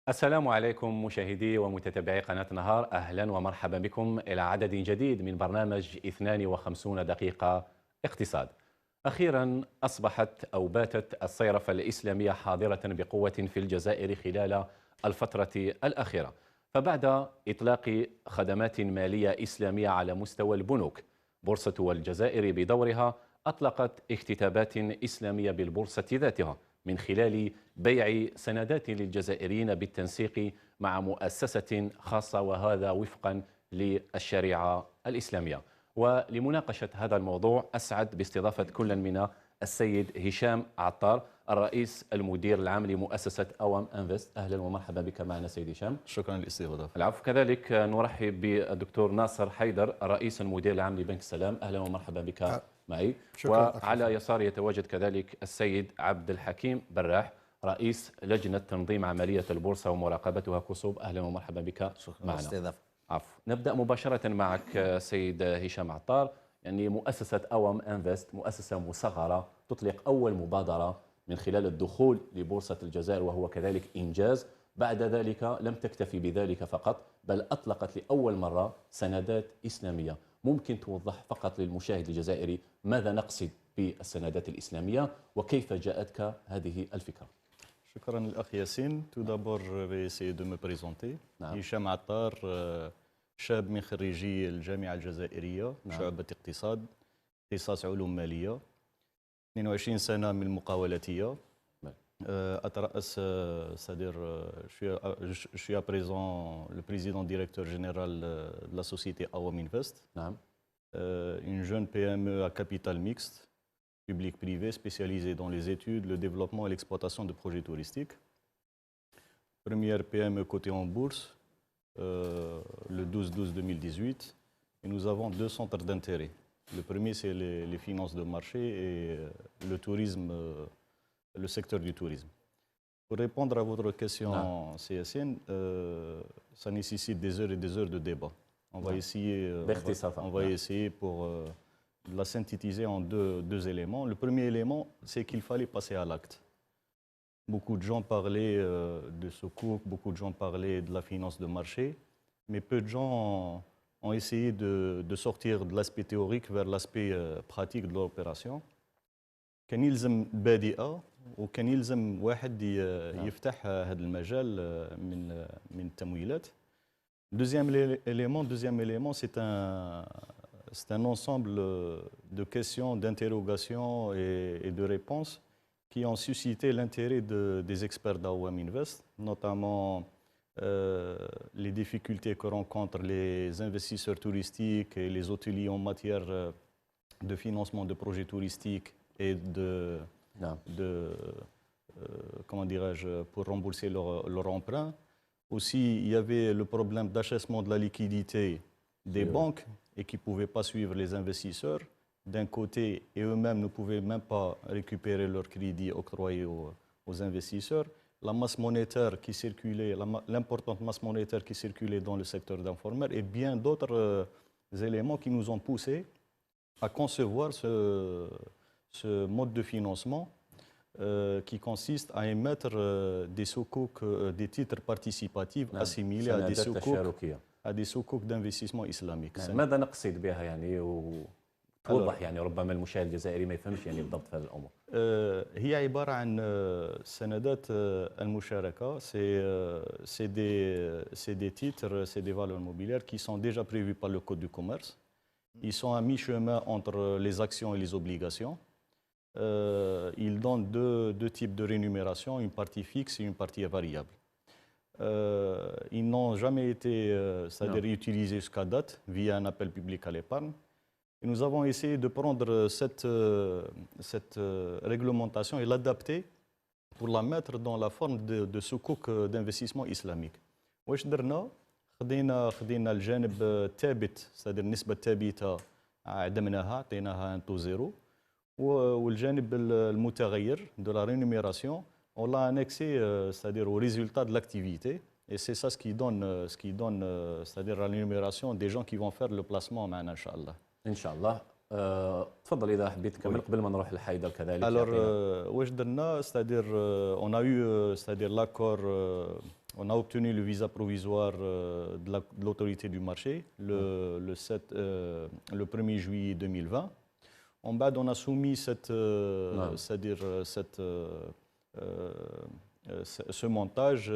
السلام عليكم مشاهدي ومتتبعي قناة نهار، أهلا ومرحبا بكم إلى عدد جديد من برنامج 52 دقيقة اقتصاد. أخيرا أصبحت أو باتت الصيرفة الإسلامية حاضرة بقوة في الجزائر خلال الفترة الأخيرة، فبعد إطلاق خدمات مالية إسلامية على مستوى البنوك، بورصة الجزائر بدورها أطلقت اكتتابات إسلامية بالبورصة ذاتها من خلال بيع سندات للجزائريين بالتنسيق مع مؤسسة خاصة، وهذا وفقا للشريعة الإسلامية. ولمناقشة هذا الموضوع أسعد باستضافة كل من السيد هشام عطار، الرئيس المدير العام لمؤسسة أوام انفست. أهلا ومرحبا بك معنا سيد هشام. شكرا للاستضافة. العفو. كذلك نرحب بالدكتور ناصر حيدر، الرئيس المدير العام لبنك السلام. أهلا ومرحبا بك معي. وعلى يساري يتواجد كذلك السيد عبد الحكيم براح، رئيس لجنة تنظيم عملية البورصة ومراقبتها كسوب. أهلا ومرحبا بك معنا. عفو. نبدأ مباشرة معك سيد هشام عطار. يعني مؤسسة أوام انفست مؤسسة مصغرة تطلق أول مبادرة من خلال الدخول لبورصة الجزائر، وهو كذلك إنجاز. بعد ذلك لم تكتفي بذلك فقط، بل أطلقت لأول مرة سندات إسلامية. ممكن توضح فقط للمشاهد الجزائري ماذا نقصد بالسندات الإسلامية وكيف جاءتك هذه الفكرة؟ شكرا الأخ ياسين. Tout d'abord, je vais essayer de me présenter. نعم. هشام عطار، شاب من خريجي الجامعة الجزائرية، نعم. شعبة اقتصاد، اختصاص علوم مالية، 22 سنة من المقاولاتية. أترأس c'est-à-dire je suis à présent le président directeur général de la société Awam Invest. نعم. Une jeune PME à capital mixte, public-privé, spécialisée dans les études, le développement et l'exploitation de projets touristiques. Première PME cotée en bourse le 12-12-2018. Et nous avons deux centres d'intérêt. Le premier, c'est les finances de marché et le tourisme, le secteur du tourisme. Pour répondre à votre question, CSN, ça nécessite des heures et des heures de débat. On va essayer pour la synthétiser en deux éléments. Le premier élément, c'est qu'il fallait passer à l'acte. Beaucoup de gens parlaient de sukuk, beaucoup de gens parlaient de la finance de marché, mais peu de gens ont essayé de sortir de l'aspect théorique vers l'aspect pratique de l'opération. كان يلزم بادئة وكان يلزم واحد يفتح هذا المجال من التمويلات. Deuxième élément, c'est un ensemble de questions, d'interrogations et de réponses qui ont suscité l'intérêt des experts d'Awam Invest, notamment les difficultés que rencontrent les investisseurs touristiques et les hôteliers en matière de financement de projets touristiques et comment dirais-je, pour rembourser leur emprunt. Aussi, il y avait le problème d'achèvement de la liquidité des banques et qui ne pouvaient pas suivre les investisseurs d'un côté, et eux-mêmes ne pouvaient même pas récupérer leur crédit octroyé aux investisseurs. La masse monétaire qui circulait, l'importante masse monétaire qui circulait dans le secteur d'informel et bien d'autres éléments qui nous ont poussés à concevoir ce mode de financement qui consiste à émettre des sukuk, des titres participatifs assimilés à des sukuk d'investissement islamique. ماذا نقصد بها يعني وتوضح يعني ربما المشاهد الجزائري ما يفهمش يعني بالضبط في هذا الأمور؟ هي عبارة عن سندات المشاركة. C'est des titres, c'est des valeurs mobilières qui sont déjà prévues par le Code du commerce. Ils sont à mi-chemin entre les actions et les obligations. Ils donnent deux types de rémunération, une partie fixe et une partie variable. Ils n'ont jamais été c'est-à-dire utilisés jusqu'à date via un appel public à l'épargne. Et nous avons essayé de prendre cette réglementation et l'adapter pour la mettre dans la forme de sukuk d'investissement islamique. واش درنا؟ خدينا الجانب الثابت، c'est-à-dire النسبة الثابتة عدمناها، عطيناها 1 to 0. والجانب المتغير de la rémunération, on l'a annexé, c'est-à-dire au résultat de l'activité. Et c'est ça ce qui donne c'est-à-dire la rémunération des gens qui vont faire le placement معنا إن شاء الله. إن شاء الله. تفضل إذا حبيت تكمل قبل ما نروح لحيدر كذلك. Alors, واش درنا؟ c'est-à-dire on a eu c'est-à-dire l'accord On a obtenu le visa provisoire de l'autorité du marché le 1er juillet 2020. En bas, on a soumis c'est-à-dire ce montage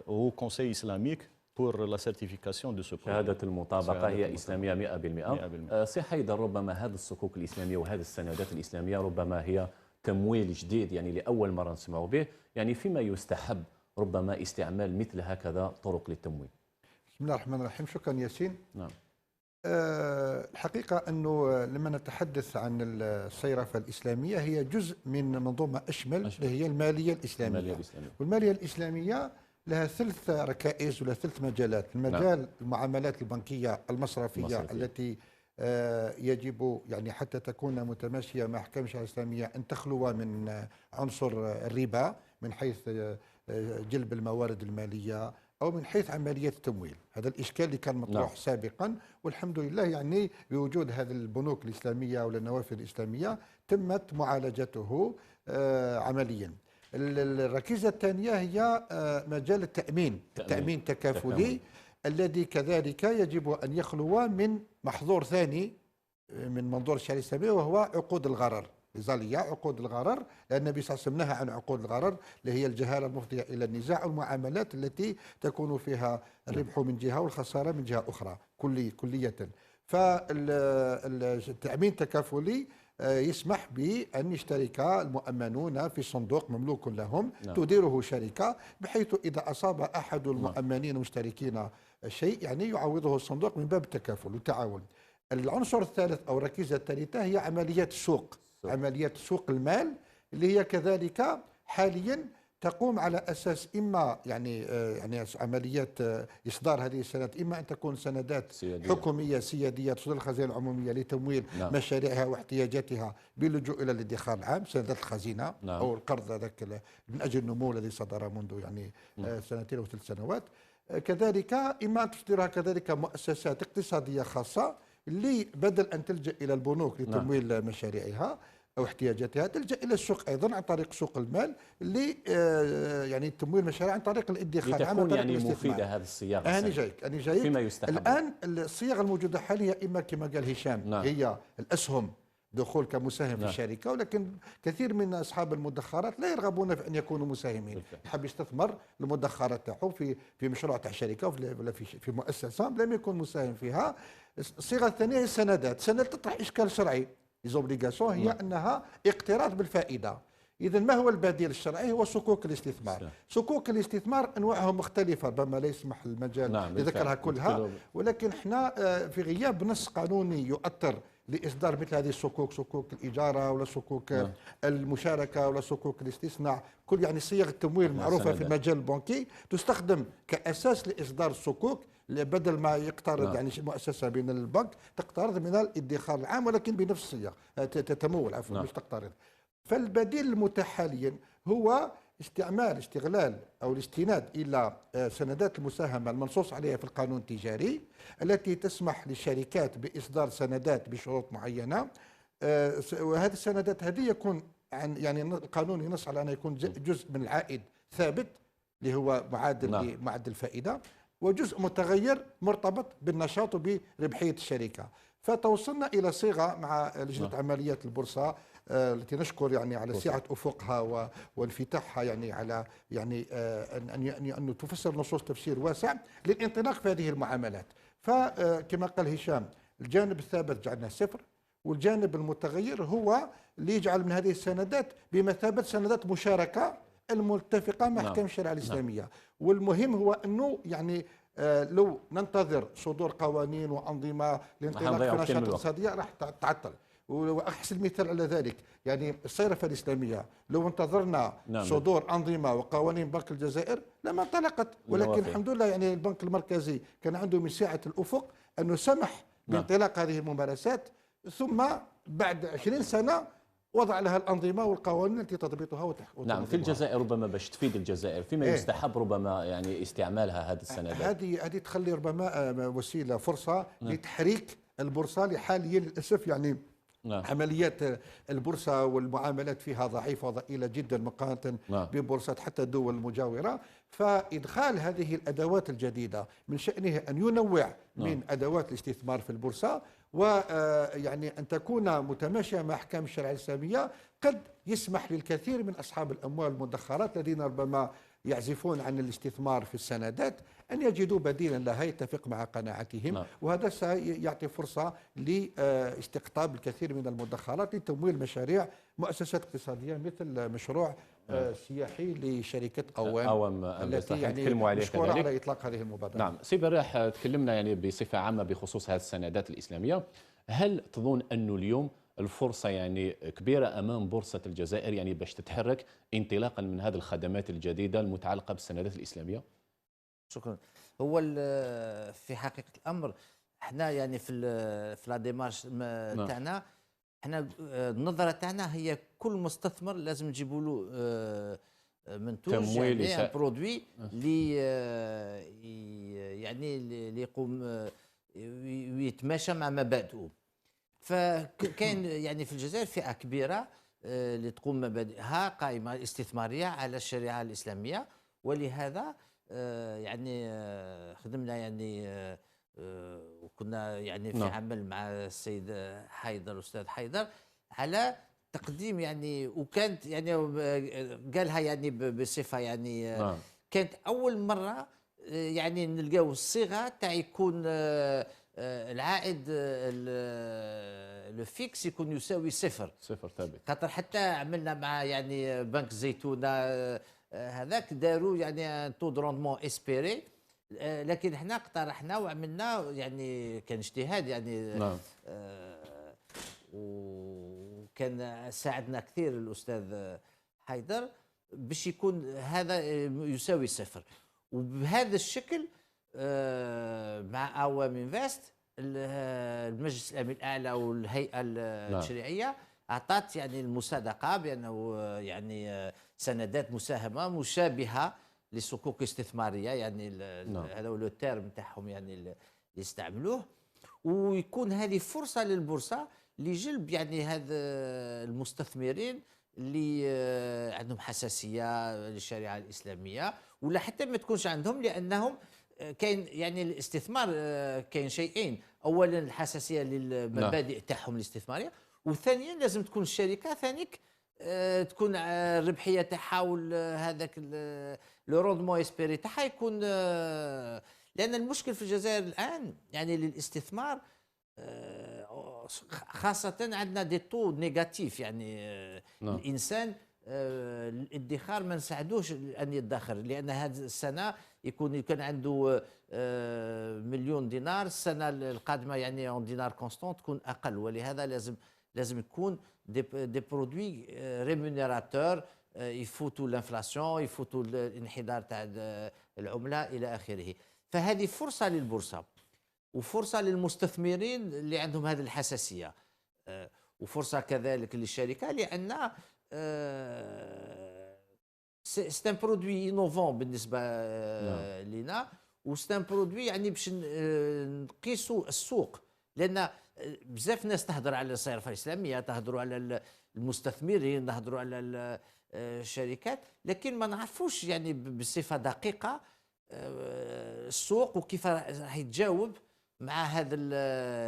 au Conseil islamique pour la certification de ce projet. شهادة المطابقة هي إسلامية 100%. سي حيدر، ربما هذه الصكوك الإسلامية وهذه السندات الإسلامية ربما هي تمويل جديد يعني لأول مرة نسمع به، يعني فيما يستحب ربما استعمال مثل هكذا طرق للتمويل. بسم الله الرحمن الرحيم. شكرا ياسين. نعم. الحقيقة أنه لما نتحدث عن الصيرفة الإسلامية هي جزء من منظومة أشمل اللي هي المالية الإسلامية. والمالية الإسلامية لها 3 ركائز ولا 3 مجالات. المجال نعم. المعاملات البنكية المصرفية التي يجب يعني حتى تكون متماشية مع أحكام الشريعة الإسلامية أن تخلو من عنصر الربا من حيث جلب الموارد المالية أو من حيث عملية التمويل. هذا الإشكال اللي كان مطروح نعم. سابقا، والحمد لله يعني بوجود هذه البنوك الإسلامية ولا النوافذ الإسلامية تمت معالجته عمليا. الركيزة الثانية هي مجال التأمين التكافلي الذي كذلك يجب أن يخلو من محظور ثاني من منظور الشريعة الإسلامية وهو عقود الغرر. لذلك عقود الغرر لأن النبي صلى الله عليه وسلم نهى عن عقود الغرر اللي هي الجهالة المفضية إلى النزاع والمعاملات التي تكون فيها الربح من جهة والخسارة من جهة أخرى كلية. فالتأمين التكافلي يسمح بأن يشترك المؤمنون في صندوق مملوك لهم تديره شركة، بحيث إذا أصاب أحد المؤمنين المشتركين شيء يعني يعوضه الصندوق من باب التكافل والتعاون. العنصر الثالث أو الركيزة الثالثة هي عمليات السوق. عمليات سوق المال اللي هي كذلك حاليا تقوم على اساس اما يعني عمليات اصدار هذه السندات، اما ان تكون سندات سيادية. حكوميه سياديه تصدر الخزينه العموميه لتمويل نعم. مشاريعها واحتياجاتها باللجوء الى الادخار العام، سندات الخزينه نعم. او القرض هذاك من اجل النمو الذي صدر منذ يعني نعم. 2 أو 3 سنوات. كذلك اما ان تصدرها كذلك مؤسسات اقتصاديه خاصه اللي بدل ان تلجا الى البنوك لتمويل نعم. مشاريعها او احتياجاتها تلجا الى السوق ايضا عن طريق سوق المال اللي يعني تمويل المشاريع عن طريق الادخار لتكون يعني مفيده هذه الصياغه. انا جايك فيما يستحب الان الصيغه الموجوده حاليا اما كما قال هشام نعم. هي الاسهم دخول كمساهم نعم. في الشركه، ولكن كثير من اصحاب المدخرات لا يرغبون في ان يكونوا مساهمين، يحب يستثمر المدخرات تاعو في مشروع تاع شركه ولا في مؤسسه لم يكن مساهم فيها. الصيغه الثانيه هي السندات. سندات تطرح اشكال شرعي ليزوبليغاسيون هي انها اقتراض بالفائده. اذا ما هو البديل الشرعي؟ هو صكوك الاستثمار. صكوك الاستثمار انواعها مختلفه، ربما لا يسمح المجال نعم لذكرها كلها، ولكن احنا في غياب نص قانوني يؤثر لاصدار مثل هذه الصكوك، صكوك الاجاره ولا صكوك المشاركه ولا صكوك الاستثناء، كل يعني صيغ التمويل المعروفه في المجال البنكي تستخدم كاساس لاصدار الصكوك، بدل ما يقترض يعني مؤسسه من البنك تقترض من الادخار العام ولكن بنفس الصيغ تتمول عفوا مش تقترض. فالبديل المتاح حاليا هو استغلال او الاستناد الى سندات المساهمه المنصوص عليها في القانون التجاري التي تسمح للشركات باصدار سندات بشروط معينه. وهذه السندات هذه يكون يعني القانون ينص على ان يكون جزء من العائد ثابت اللي هو معدل معدل الفائده، وجزء متغير مرتبط بالنشاط وبربحيه الشركه. فتوصلنا الى صيغه مع لجنه عمليات البورصه التي نشكر يعني على سعه افقها وانفتاحها يعني على يعني ان تفسر النصوص تفسير واسع للانطلاق في هذه المعاملات. فكما قال هشام الجانب الثابت جعلناه 0، والجانب المتغير هو اللي يجعل من هذه السندات بمثابه سندات مشاركه المتفقه مع احكام الشريعه الاسلاميه. والمهم هو انه يعني لو ننتظر صدور قوانين وانظمه لانطلاق في النشاط الاقتصاديه راح تعطل. واحسن مثال على ذلك يعني الصيرفه الاسلاميه لو انتظرنا صدور انظمه وقوانين بنك الجزائر لما انطلقت، ولكن الحمد لله يعني البنك المركزي كان عنده من سعه الافق انه سمح بانطلاق هذه الممارسات، ثم بعد 20 سنه وضع لها الأنظمة والقوانين التي تضبطها نعم. في الجزائر ربما باش تفيد الجزائر فيما يستحب ربما يعني استعمالها هذه السندات. هذه تخلي ربما وسيلة فرصة لتحريك البورصة اللي حاليا للأسف يعني نعم. عمليات البورصة والمعاملات فيها ضعيفة وضئيلة جدا مقارنة نعم. ببورصات حتى الدول المجاورة. فإدخال هذه الأدوات الجديدة من شأنه أن ينوع من أدوات الاستثمار في البورصة، ويعني أن تكون متماشية مع أحكام الشريعة الإسلامية، قد يسمح للكثير من أصحاب الأموال والمدخرات الذين ربما يعزفون عن الاستثمار في السندات أن يجدوا بديلا لها يتفق مع قناعتهم. وهذا سيعطي فرصة لاستقطاب الكثير من المدخرات لتمويل مشاريع مؤسسات اقتصادية مثل مشروع سياحي لشركة أوام التي يعني مشكورة على إطلاق هذه المبادرة. نعم سي براح، تكلمنا يعني بصفة عامة بخصوص هذه السندات الإسلامية. هل تظن أنه اليوم الفرصة يعني كبيرة أمام بورصة الجزائر يعني باش تتحرك انطلاقا من هذه الخدمات الجديدة المتعلقة بالسندات الإسلامية؟ شكرا. هو في حقيقة الأمر احنا يعني في لا ديمارش تاعنا، احنا النظرة تاعنا هي كل مستثمر لازم نجيبوا له منتوج يعني برودوي اللي يعني اللي يقوم ويتماشى مع مبادئه. فكاين يعني في الجزائر فئة كبيرة اللي تقوم مبادئها قائمة استثمارية على الشريعة الإسلامية، ولهذا يعني خدمنا يعني وكنا يعني في عمل مع السيد حيدر الأستاذ حيدر على تقديم يعني، وكانت يعني قالها يعني بصفة يعني كانت أول مرة يعني نلقاو الصيغة تاع يكون العائد الفيكس يكون يساوي صفر ثابت. خاطر حتى عملنا مع يعني بنك الزيتونه هذاك داروا يعني تو دو روندمون اسبيري، لكن احنا اقترحنا وعملنا يعني كان اجتهاد يعني وكان ساعدنا كثير الاستاذ حيدر باش يكون هذا يساوي صفر. وبهذا الشكل مع اوام انفست المجلس الامين الاعلى والهيئه التشريعيه اعطت يعني المصادقه بانه يعني سندات مساهمه مشابهه للصكوك الاستثماريه، يعني هذا هو لو تيرم تاعهم يعني اللي يستعملوه، ويكون هذه فرصه للبورصه لجلب يعني هذا المستثمرين اللي عندهم حساسيه للشريعه الاسلاميه، ولا حتى ما تكونش عندهم، لانهم كاين يعني الاستثمار كاين شيئين، اولا الحساسيه للمبادئ تاعهم الاستثماريه، وثانيا لازم تكون الشركه ثانيك تكون الربحيه تاعها هذاك لو روندمون اسبيري تاعها يكون، لان المشكل في الجزائر الان يعني للاستثمار خاصه عندنا دي طو نيجاتيف، يعني الانسان الادخار ما نساعدوش ان يدخر، لان هذه السنه يكون عنده مليون دينار، السنه القادمه يعني اون دينار كونستون تكون اقل، ولهذا لازم يكون دي برودوي ريمونيراتور يفوتوا الانفلاسيون، يفوتوا الانحدار تاع العمله الى اخره. فهذه فرصه للبورصه وفرصه للمستثمرين اللي عندهم هذه الحساسيه، وفرصه كذلك للشركه، لان سي ان برودوي انوفون بالنسبه لنا، وسي ان برودوي يعني باش نقيسوا السوق، لان بزاف ناس تهضر على الصرافه الاسلاميه، تهضروا على المستثمرين، تهضروا على الشركات، لكن ما نعرفوش يعني بصفه دقيقه السوق وكيف راح يتجاوب مع هذا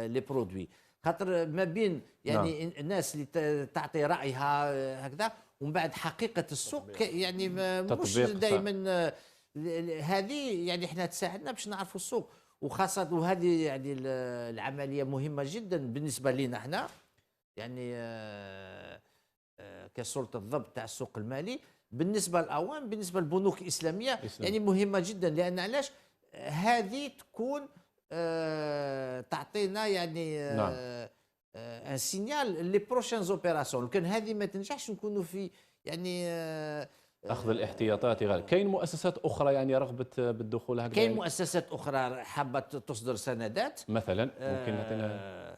لي برودوي، خاطر ما بين يعني الناس اللي تعطي رايها هكذا ومن بعد حقيقه السوق يعني مش دائما هذه يعني احنا تساعدنا باش نعرفوا السوق، وخاصه وهذه يعني العمليه مهمه جدا بالنسبه لنا احنا يعني كسلطه الضبط تاع السوق المالي، بالنسبه للاوام بالنسبه للبنوك الاسلاميه يعني مهمه جدا، لان علاش هذه تكون تعطينا يعني ان سينيال لي بروشين اوبيراسيون، كان هذه ما تنجحش نكونوا في يعني اخذ الاحتياطات غير. كاين مؤسسات اخرى يعني رغبت بالدخول هكذا؟ كاين مؤسسات اخرى حابه تصدر سندات مثلا، ممكن نعطينا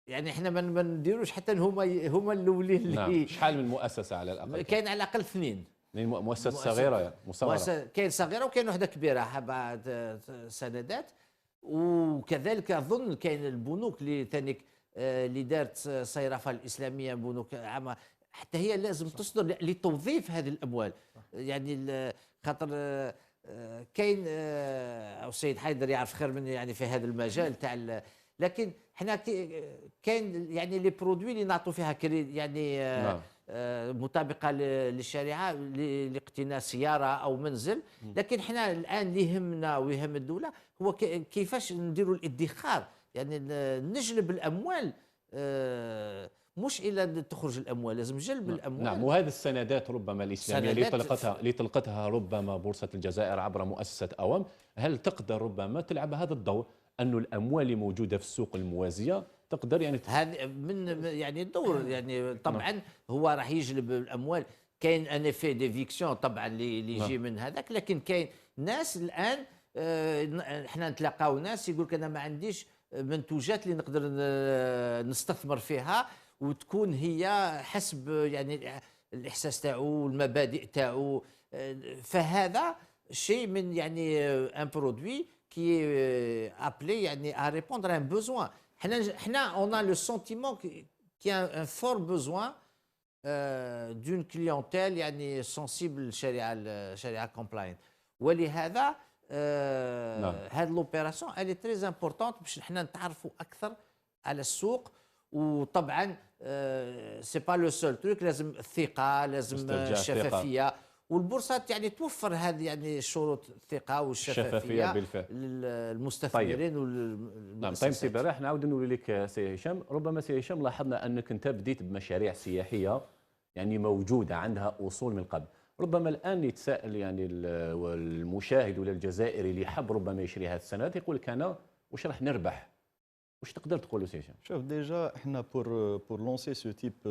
يعني احنا ما نديروش حتى هما الاولين اللي شحال من مؤسسه على الاقل؟ كاين على الاقل اثنين مؤسسات صغيره يعني مصغره، كاين صغيره وكاين وحده كبيره حابه سندات، وكذلك اظن كاين البنوك اللي ثاني اللي دارت صيرفه الاسلاميه بنوك عامه، حتى هي لازم تصدر لتوظيف هذه الاموال. يعني خاطر كاين او السيد حيدر يعرف خير مني يعني في هذا المجال تاع، لكن حنا كاين يعني لي برودوي اللي نعطوا فيها يعني مطابقه للشريعه لاقتناء سياره او منزل، لكن حنا الان اللي يهمنا ويهم الدوله هو كيفاش نديروا الادخار، يعني نجلب الاموال، مش الى تخرج الاموال، لازم جلب الاموال. نعم، وهذه السندات ربما الاسلاميه اللي طلقتها ربما بورصه الجزائر عبر مؤسسه اوام، هل تقدر ربما تلعب هذا الدور انه الاموال اللي موجوده في السوق الموازيه تقدر يعني هذه من يعني الدور، يعني طبعا هو راح يجلب الاموال. كاين ان افي ديفيكسيون طبعا اللي يجي من هذاك، لكن كاين ناس الان احنا نتلاقاو ناس يقول لك انا ما عنديش منتوجات اللي نقدر نستثمر فيها وتكون هي حسب يعني الاحساس تاعو والمبادئ تاعو. فهذا شيء من يعني ان برودوي كي ابلي يعني ا ريبوندر ان بوزوان. حنا اون ا لو سونتيمون كي ان فور بوزوان دون كليونتيل يعني سونسيبل الشريعه كومبلاين، ولهذا هذه لوبيراسيون الي تري امبورطونت باش حنا نتعرفوا اكثر على السوق. وطبعا سي با لو سول تروك، لازم الثقه، لازم الشفافيه، والبورصات يعني توفر هذه يعني شروط الثقه والشفافيه بالفعل للمستثمرين. طيب. نعم طيب سي براح، نعاود نولي لك سي هشام. ربما سي هشام لاحظنا انك انت بديت بمشاريع سياحيه يعني موجوده عندها اصول من قبل، ربما الان يتساءل يعني المشاهد ولا الجزائري اللي حب ربما يشري هذه السندات يقول لك انا واش راح نربح؟ واش تقدر تقول له سي هشام؟ شوف ديجا احنا pour lancer ce type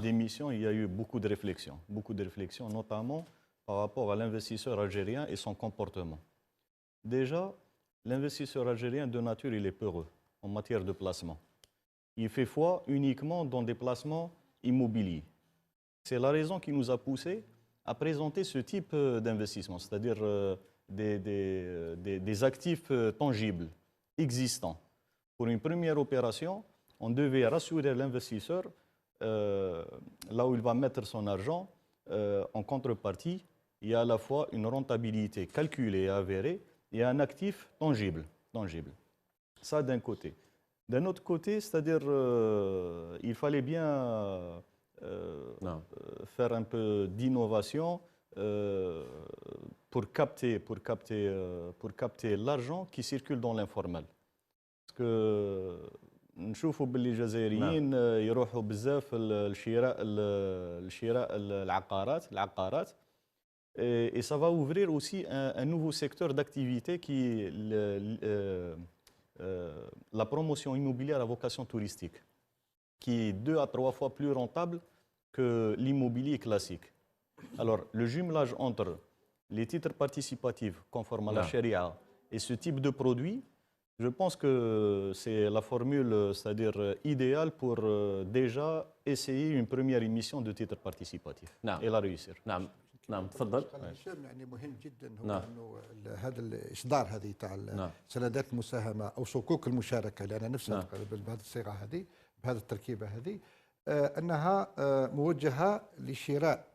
d'émission, il y a eu beaucoup de réflexions notamment par rapport à l'investisseur algérien et son comportement. Déjà, l'investisseur algérien de nature, il est peureux en matière de placement. Il fait foi uniquement dans des placements immobiliers. C'est la raison qui nous a poussé à présenter ce type d'investissement, c'est-à-dire des actifs tangibles, existants. Pour une première opération, on devait rassurer l'investisseur là où il va mettre son argent. En contrepartie, il y a à la fois une rentabilité calculée et avérée et un actif tangible. Ça d'un côté. D'un autre côté, c'est-à-dire il fallait bien faire un peu d'innovation pour capter l'argent qui circule dans l'informel. Parce que نشوفوا باللي الجزائريين يروحوا بزاف لشراء العقارات et ça va ouvrir aussi un nouveau secteur d'activité qui est la promotion immobilière à vocation touristique, qui est 2 à 3 fois plus rentable que l'immobilier classique. Alors le jumelage entre les titres participatifs conformes à la charia et ce type de produit, je pense que c'est la formule, c'est-à-dire idéale pour déjà essayer une première émission de titres participatifs et la réussir. نعم تفضل. هشام يعني مهم جدا هو انه هذا الاصدار هذه تاع سندات المساهمه او صكوك المشاركه اللي انا نفسي بهذه الصيغه هذه بهذه التركيبه هذه انها موجهه لشراء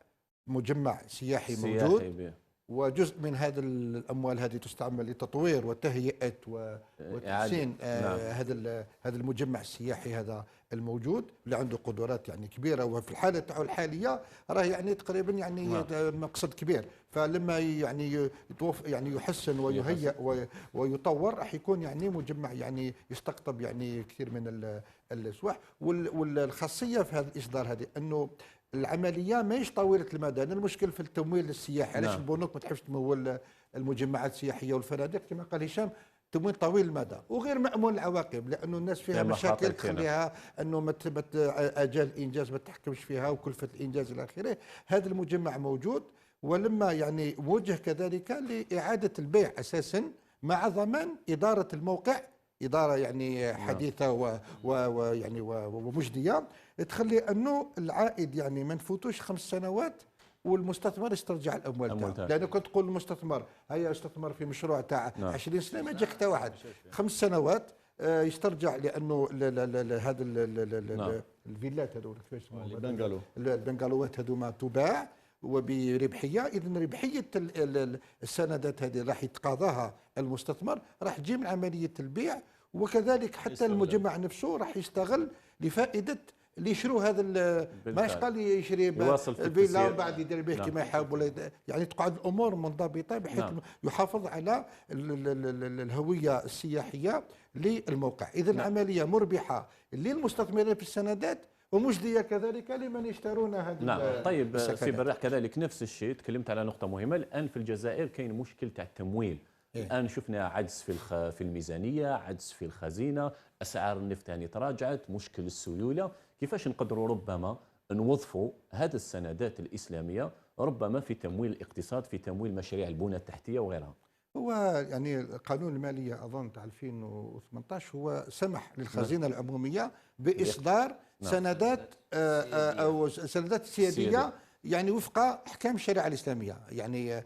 مجمع سياحي موجود، وجزء من هذا الاموال هذه تستعمل لتطوير وتهيئه وتحسين هذا المجمع السياحي هذا الموجود اللي عنده قدرات يعني كبيره، وفي الحاله تاعو الحاليه راه يعني تقريبا يعني مقصد كبير. فلما يعني يحسن ويهيئ ويطور راح يكون يعني مجمع يعني يستقطب يعني كثير من السواح. والخاصيه في هذا الاصدار هذه انه العمليه ماهيش طويله المدى. المشكل في التمويل السياحي، علاش البنوك ما تحبش تمول المجمعات السياحيه والفنادق كما قال هشام، تمويل طويل المدى وغير مأمون العواقب، لانه الناس فيها مشاكل تخليها انه اجال الانجاز ما تحكمش فيها وكلفه الانجاز الى اخره. هذا المجمع موجود، ولما يعني موجه كذلك لاعاده البيع اساسا مع ضمان اداره الموقع، اداره يعني حديثه ويعني ومجديه تخلي انه العائد يعني ما نفوتوش 5 سنوات والمستثمر يسترجع الاموال تاعه. لانه كنت تقول للمستثمر هيا استثمر في مشروع تاع 20 سنه ما يجيك حتى واحد. 5 سنوات يسترجع لانه هذا نعم. الفيلات هذو كيفاش يسموهم؟ البنغالو. البنغالوات هذوما تباع وبربحيه. اذا ربحيه السندات هذه راح يتقاضاها المستثمر، راح تجي من عمليه البيع، وكذلك حتى المجمع نفسه راح يشتغل لفائده اللي يشروا هذا ماش قال يشري الفيلا وبعد يدير به كما يحب، ولا يعني تقعد الامور منضبطه بحيث يحافظ على الهويه السياحيه للموقع. اذا العمليه مربحه للمستثمرين في السندات ومجديه كذلك لمن يشترون هذه نعم. طيب سي براح كذلك نفس الشيء، تكلمت على نقطه مهمه. الان في الجزائر كاين مشكل تاع التمويل. الان شفنا عجز في الميزانيه، عجز في الخزينه، اسعار النفط يعني تراجعت، مشكل السيوله. كيفاش نقدروا ربما نوظفوا هذه السندات الاسلاميه ربما في تمويل الاقتصاد، في تمويل مشاريع البنى التحتيه وغيرها؟ هو يعني قانون الماليه اظن تاع 2018 هو سمح للخزينه العموميه باصدار سندات او سندات سياديه يعني وفق احكام الشريعه الاسلاميه. يعني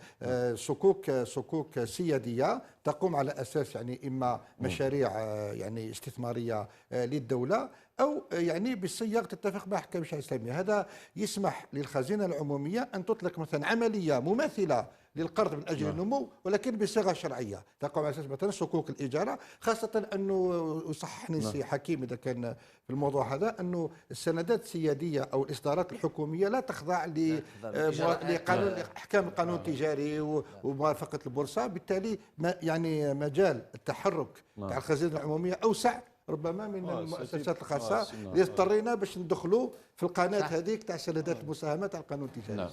صكوك سياديه تقوم على اساس يعني اما مشاريع يعني استثماريه للدوله، او يعني بصيغ تتفق مع احكام الشريعه الاسلاميه. هذا يسمح للخزينه العموميه ان تطلق مثلا عمليه مماثله للقرض من اجل النمو، ولكن بصيغه شرعيه تقوم على اساس مثلا صكوك الاجاره. خاصه انه يصححني سي حكيم اذا كان في الموضوع هذا، انه السندات السياديه او الاصدارات الحكوميه لا تخضع لقانون احكام القانون التجاري وموافقه البورصه. بالتالي يعني مجال التحرك تاع الخزينه العموميه اوسع ربما من المؤسسات الخاصه اللي اضطرينا باش ندخلوا في القناه هذيك تاع سندات المساهمه تاع القانون التجاري.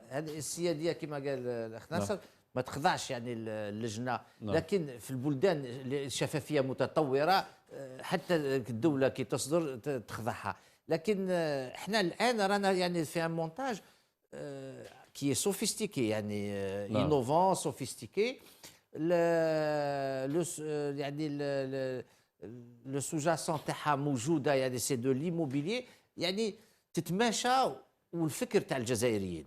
هذه السياديه كما قال الاخ ناصر ما تخضعش يعني اللجنه، لكن في البلدان الشفافيه متطوره حتى الدوله كي تصدر تخضعها. لكن احنا الان رانا يعني في ان مونتاج كي سوفيستيكي، يعني انوفون سوفيستيكي. يعني لو سوجاسون تاعها موجوده، يعني سي دو ليموبيلي، يعني تتماشى والفكر تاع الجزائريين.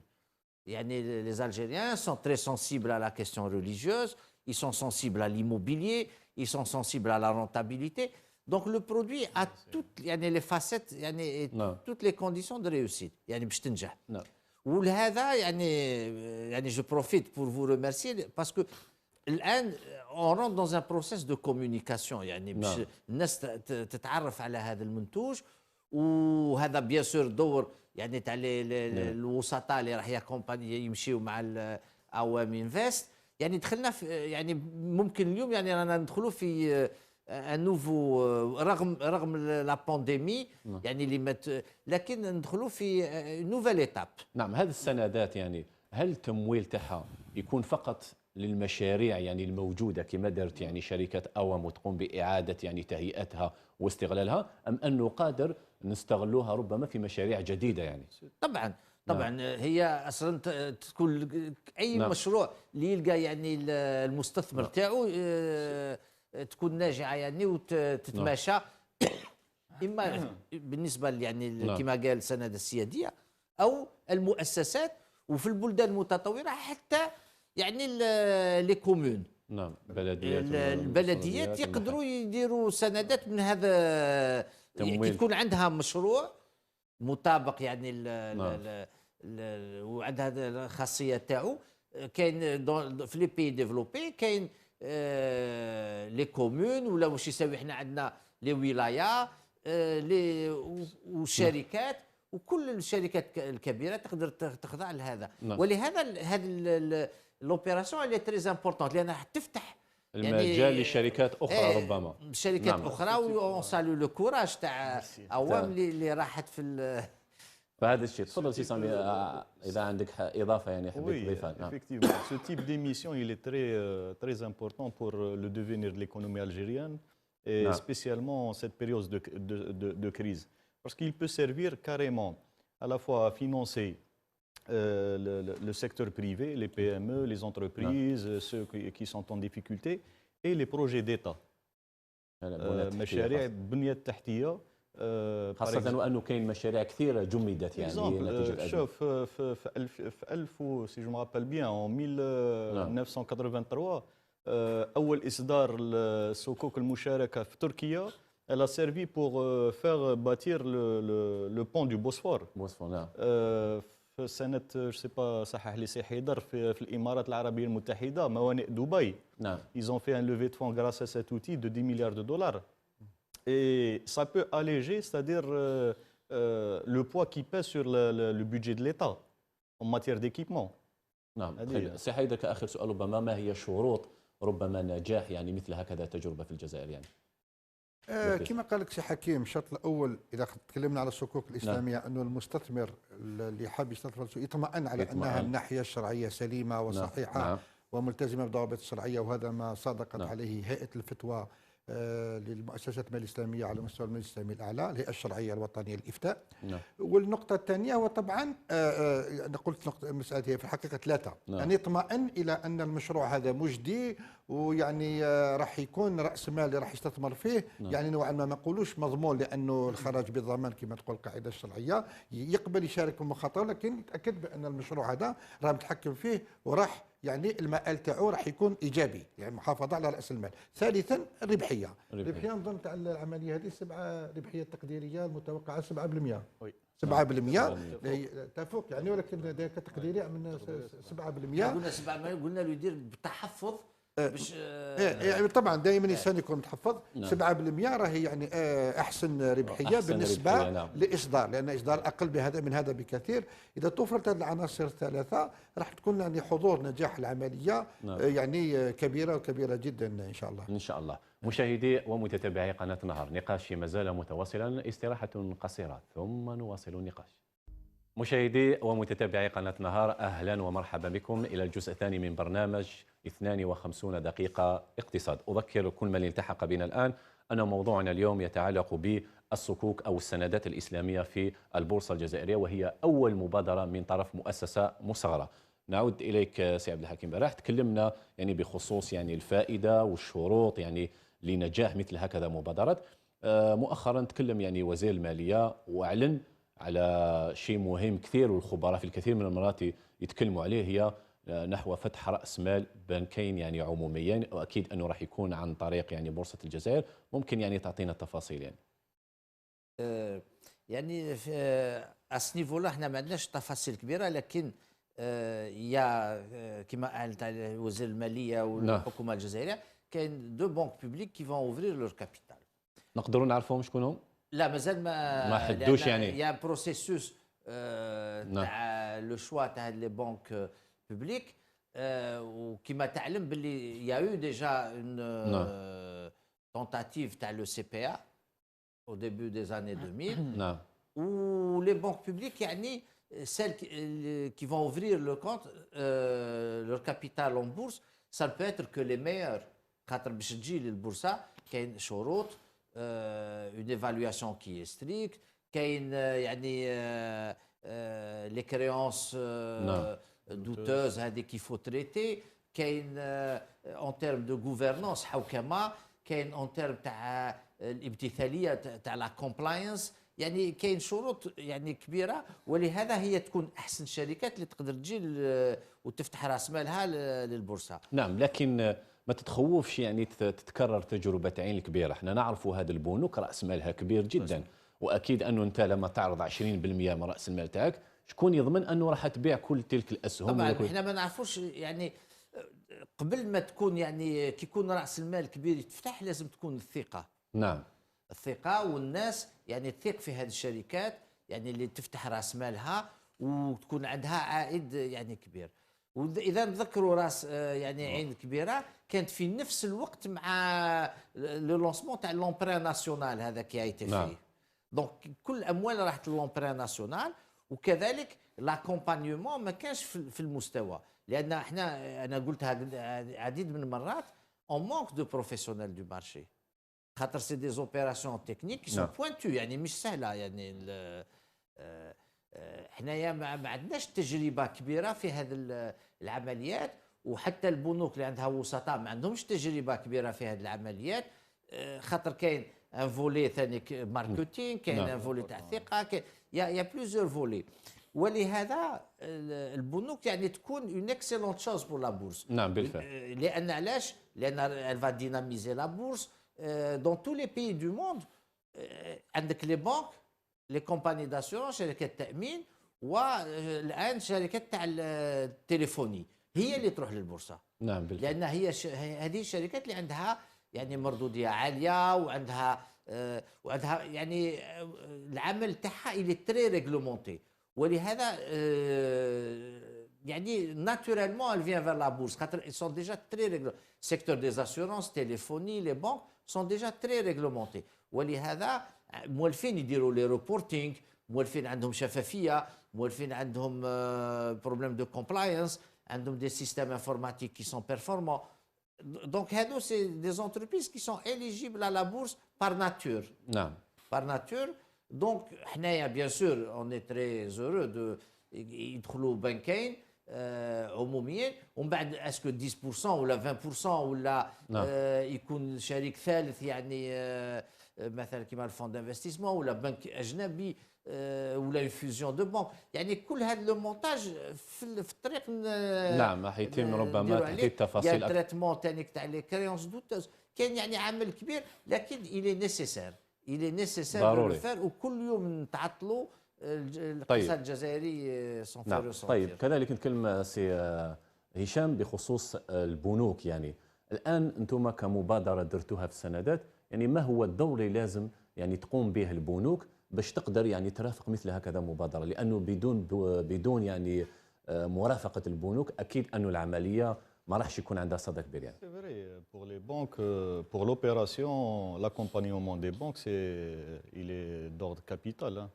يعني les Algériens sont très sensibles à la question religieuse, ils sont sensibles à l'immobilier, ils sont sensibles à la rentabilité. Donc le produit a toutes يعني les facettes يعني toutes les conditions de réussite يعني باش تنجح. ولهذا يعني je profite pour vous remercier parce que الان on rentre dans un process de communication، يعني باش الناس تتعرف على هذا المنتوج. وهذا بيان سور دور يعني تاع الوسطاء اللي راح يمشيوا مع اوام انفست. يعني دخلنا في يعني ممكن اليوم يعني رانا ندخلوا في نوفو رغم لا بانديمي يعني اللي لكن ندخلوا في نوفيل ايتاب. نعم. هذه السندات يعني هل التمويل تاعها يكون فقط للمشاريع يعني الموجوده كما درت يعني شركه اوام وتقوم باعاده يعني تهيئتها واستغلالها، ام انه قادر نستغلوها ربما في مشاريع جديده؟ يعني طبعا هي اصلا تكون اي مشروع اللي يلقى يعني المستثمر تاعو تكون ناجعه يعني وتتماشى اما بالنسبه يعني كما قال السند السياديه او المؤسسات، وفي البلدان المتطوره حتى يعني لي كومون. نعم. البلديات يقدروا يديروا سندات من هذا تكون عندها مشروع مطابق يعني وعندها الخاصيه تاعو. كاين في لي بي ديفلوبي كاين لي كومون ولا واش يساوي حنا عندنا لي ولايات لي والشركات، وكل الشركات الكبيره تقدر تخضع لهذا. ولهذا هذه لوبيراسيون اللي تري امبورطون لان راح تفتح المجال يعني لشركات اخرى ربما شركات اخرى. وون سالو لو كوراج تاع اوام اللي راحت في فهذا الشيء. تفضل سي سامي اذا عندك اضافه يعني حبيت تضيفها. نعم. Effectivement, ce type d'émission il est très important pour le devenir de l'économie algérienne et spécialement en cette période de crise, parce qu'il peut servir carrément à la fois à financer le secteur privé, les PME, les entreprises, ceux qui sont en difficulté, et les projets d'État. مشاريع بنية تحتية خاصة وأنه كاين مشاريع كثيرة جمدت يعني نتيجة شوف في 1000 si je me rappelle bien en 1983 اول اصدار الصكوك المشاركه في تركيا elle a servi pour faire bâtir le pont du Bosphore. بوسفور نعم. في سنه جو سي با صحح لي سي حيدر في الامارات العربيه المتحده موانئ دبي. نعم. Ils ont fait un levée de fonds grâce à cet outil de 10 milliards de dollars. Et ça peut alléger, c'est-à-dire le poids qui pèse sur le budget de l'État en matière d'équipement. نعم. طيب سي حيدر كآخر سؤال ربما ما هي شروط ربما نجاح يعني مثل هكذا تجربة في الجزائر يعني؟ كما قال لك سي حكيم، الشرط الاول اذا تكلمنا على الصكوك الاسلاميه انه المستثمر اللي حاب يستثمر يطمئن على انها الناحيه الشرعيه سليمه وصحيحه. نعم. وملتزمه بالضوابط الشرعيه، وهذا ما صادقت نعم. عليه هيئه الفتوى للمؤسسات الماليه الاسلاميه على مستوى المجلس الاسلامي الاعلى، الهيئه الشرعيه الوطنيه للافتاء. نعم. والنقطه الثانيه هو طبعا انا قلت نقطه مساله هي في الحقيقه ثلاثه. نعم. يعني يطمئن الى ان المشروع هذا مجدي، ويعني راح يكون راس مال اللي راح يستثمر فيه. نعم. يعني نوعا ما نقولوش مضمون، لانه الخراج بالضمان كما تقول القاعده الشرعيه، يقبل يشارك في المخاطره، لكن يتاكد بان المشروع هذا راه متحكم فيه وراح يعني المآل تاعو راح يكون ايجابي، يعني المحافظه على راس المال. ثالثا الربحيه. الربحيه نظن تاع العمليه هذه ربحيه تقديريه المتوقعه 7%. 7% تفوق يعني، ولكن ذاك تقديري من 7%. قلنا 7%، قلنا له يدير بتحفظ باش يعني طبعا دائما الانسان يكون متحفظ. 7% راهي يعني احسن ربحيه أحسن بالنسبه ربحية نعم. لاصدار، لان اصدار اقل من هذا بكثير. اذا توفرت هذه العناصر الثلاثه راح تكون يعني حضور نجاح العمليه نعم. يعني كبيره وكبيره جدا ان شاء الله. إن شاء الله. مشاهدي ومتتبعي قناة نهار، نقاش ما زال متواصلا، استراحة قصيرة ثم نواصل النقاش. مشاهدي ومتتبعي قناة نهار، أهلا ومرحبا بكم إلى الجزء الثاني من برنامج 52 دقيقة اقتصاد. أذكر كل من التحق بنا الآن أن موضوعنا اليوم يتعلق بالصكوك أو السندات الإسلامية في البورصة الجزائرية، وهي أول مبادرة من طرف مؤسسة مصغرة. نعود إليك سي عبد الحكيم براح، تكلمنا يعني بخصوص يعني الفائدة والشروط يعني لنجاح مثل هكذا مبادرات. مؤخرا تكلم يعني وزير المالية وأعلن على شيء مهم كثير، والخبراء في الكثير من المرات يتكلموا عليه، هي نحو فتح رأس مال بنكين يعني عموميين، وأكيد أنه راح يكون عن طريق يعني بورصة الجزائر. ممكن يعني تعطينا التفاصيل يعني؟ يعني في النيفو احنا ما عندناش تفاصيل كبيره، لكن يا كما اعلنت وزير الماليه والحكومه الجزائريه كاين دو بانك بوبليك كي فون اوفرير لور كابيتال. نقدروا نعرفوهم شكون هم؟ لا مازال ما حدوش يعني. يا بروسيسوس تاع لو شوا تاع لي بانك بوبليك، وكما تعلم باللي يا يو ديجا اون تونتاتيف تاع لو سي بي ا au début des années 2000. نعم. où les banques publiques يعني celles qui vont ouvrir le compte leur capital en bourse, ça ne peut être que les meilleurs. خاطر باش تجي للبورصه كاين شروط، une évaluation qui est stricte، كاين يعني les créances douteuses هذيك qu'il faut traiter، كاين en termes de gouvernance حوكمه، كاين en termes تاع الامتثاليه تاع لا كومبلاينس، يعني كاين شروط يعني كبيره، ولهذا هي تكون احسن الشركات اللي تقدر تجي وتفتح راس مالها للبورصه. نعم، لكن ما تتخوفش يعني تتكرر تجربه عين الكبيره. احنا نعرفوا هذه البنوك راس مالها كبير جدا، واكيد انه انت لما تعرض 20% من راس المال تاعك، شكون يضمن انه راح تبيع كل تلك الاسهم؟ طبعا احنا ما نعرفوش يعني قبل ما تكون يعني كي يكون راس المال كبير يتفتح لازم تكون الثقه. نعم، الثقه والناس يعني تثق في هذه الشركات يعني اللي تفتح راس مالها وتكون عندها عائد يعني كبير. واذا نذكروا راس يعني عين كبيره كانت في نفس الوقت مع لو لونسمون تاع لومبران ناسيونال هذا كي ايتي فيه. دونك كل الاموال راحت للومبران ناسيونال، وكذلك لاكومبانيومون ما كانش في المستوى، لان انا قلتها عديد من المرات اون مانك دو بروفيسيونيل دو مارشي، خاطر سي دي زوبيراسيون تكنيك كي سون بوينتو يعني مش سهله. يعني حنايا ما عندناش تجربه كبيره في هذه العمليات، وحتى البنوك اللي عندها وسطاء ما عندهمش تجربه كبيره في هذه العمليات، خاطر كاين ان فولي ثاني ماركتينغ، كاين ان فولي تاع الثقه، يا بليزيور فولي. ولهذا البنوك يعني تكون اون اكسيلونت شوز بور لا بورس. نعم بالفعل. لان علاش؟ لان elle va dynamiser la bourse dans tous les pays du monde. عندك لي بانك، لي كومباني داسيورونس، شركات التامين، والان شركات تاع التليفوني هي اللي تروح للبورصه. نعم بالفعل. لان هي هذه الشركات اللي عندها يعني مردوديه عاليه، وعندها يعني العمل تاعها اللي تري ريغلومونتي. ولهذا يعني ناتوريلمون elle vient vers la bourse خاطر ils sont déjà très réglementés. secteur des assurances, téléphonie, les banques sont déjà très réglementés. ولهذا مولفين يديروا لي ريبورتينغ، مولفين عندهم شفافيه، مولفين عندهم بروبليم دو كومبلاينس، عندهم des systèmes informatiques qui sont performants. Donc هادو c'est des entreprises qui sont éligibles à la bourse par nature. نعم. Par nature. Donc حنايا bien sûr on est très heureux de يدخلوا بنكين عموميين، ومن بعد اسكو 10% ولا 20% ولا يكون شريك ثالث يعني مثلا كيما الفون دانفستيسمون ولا بنك اجنبي ولا اون فيوزيون دو بانك. يعني كل هذا لو مونتاج في الطريق. نعم راح يتم ربما تحديد تفاصيل اكثر. التريتمون تانيك تاع لي كريونس دوتوز كاين يعني عمل كبير، لكن الي نيسيسير ضروري. وكل يوم نتعطلوا الاقتصاد الجزائري صنفر. طيب كذلك نتكلم سي هشام بخصوص البنوك. يعني الان انتم كمبادره درتوها في السندات، يعني ما هو الدور اللي لازم يعني تقوم به البنوك باش تقدر يعني ترافق مثل هكذا مبادره؟ لانه بدون يعني مرافقه البنوك اكيد انه العمليه ما راحش يكون عندها صدى كبير. يعني C'est vrai, pour les banques, pour l'opération, l'accompagnement des banques, il est d'ordre capital. Hein.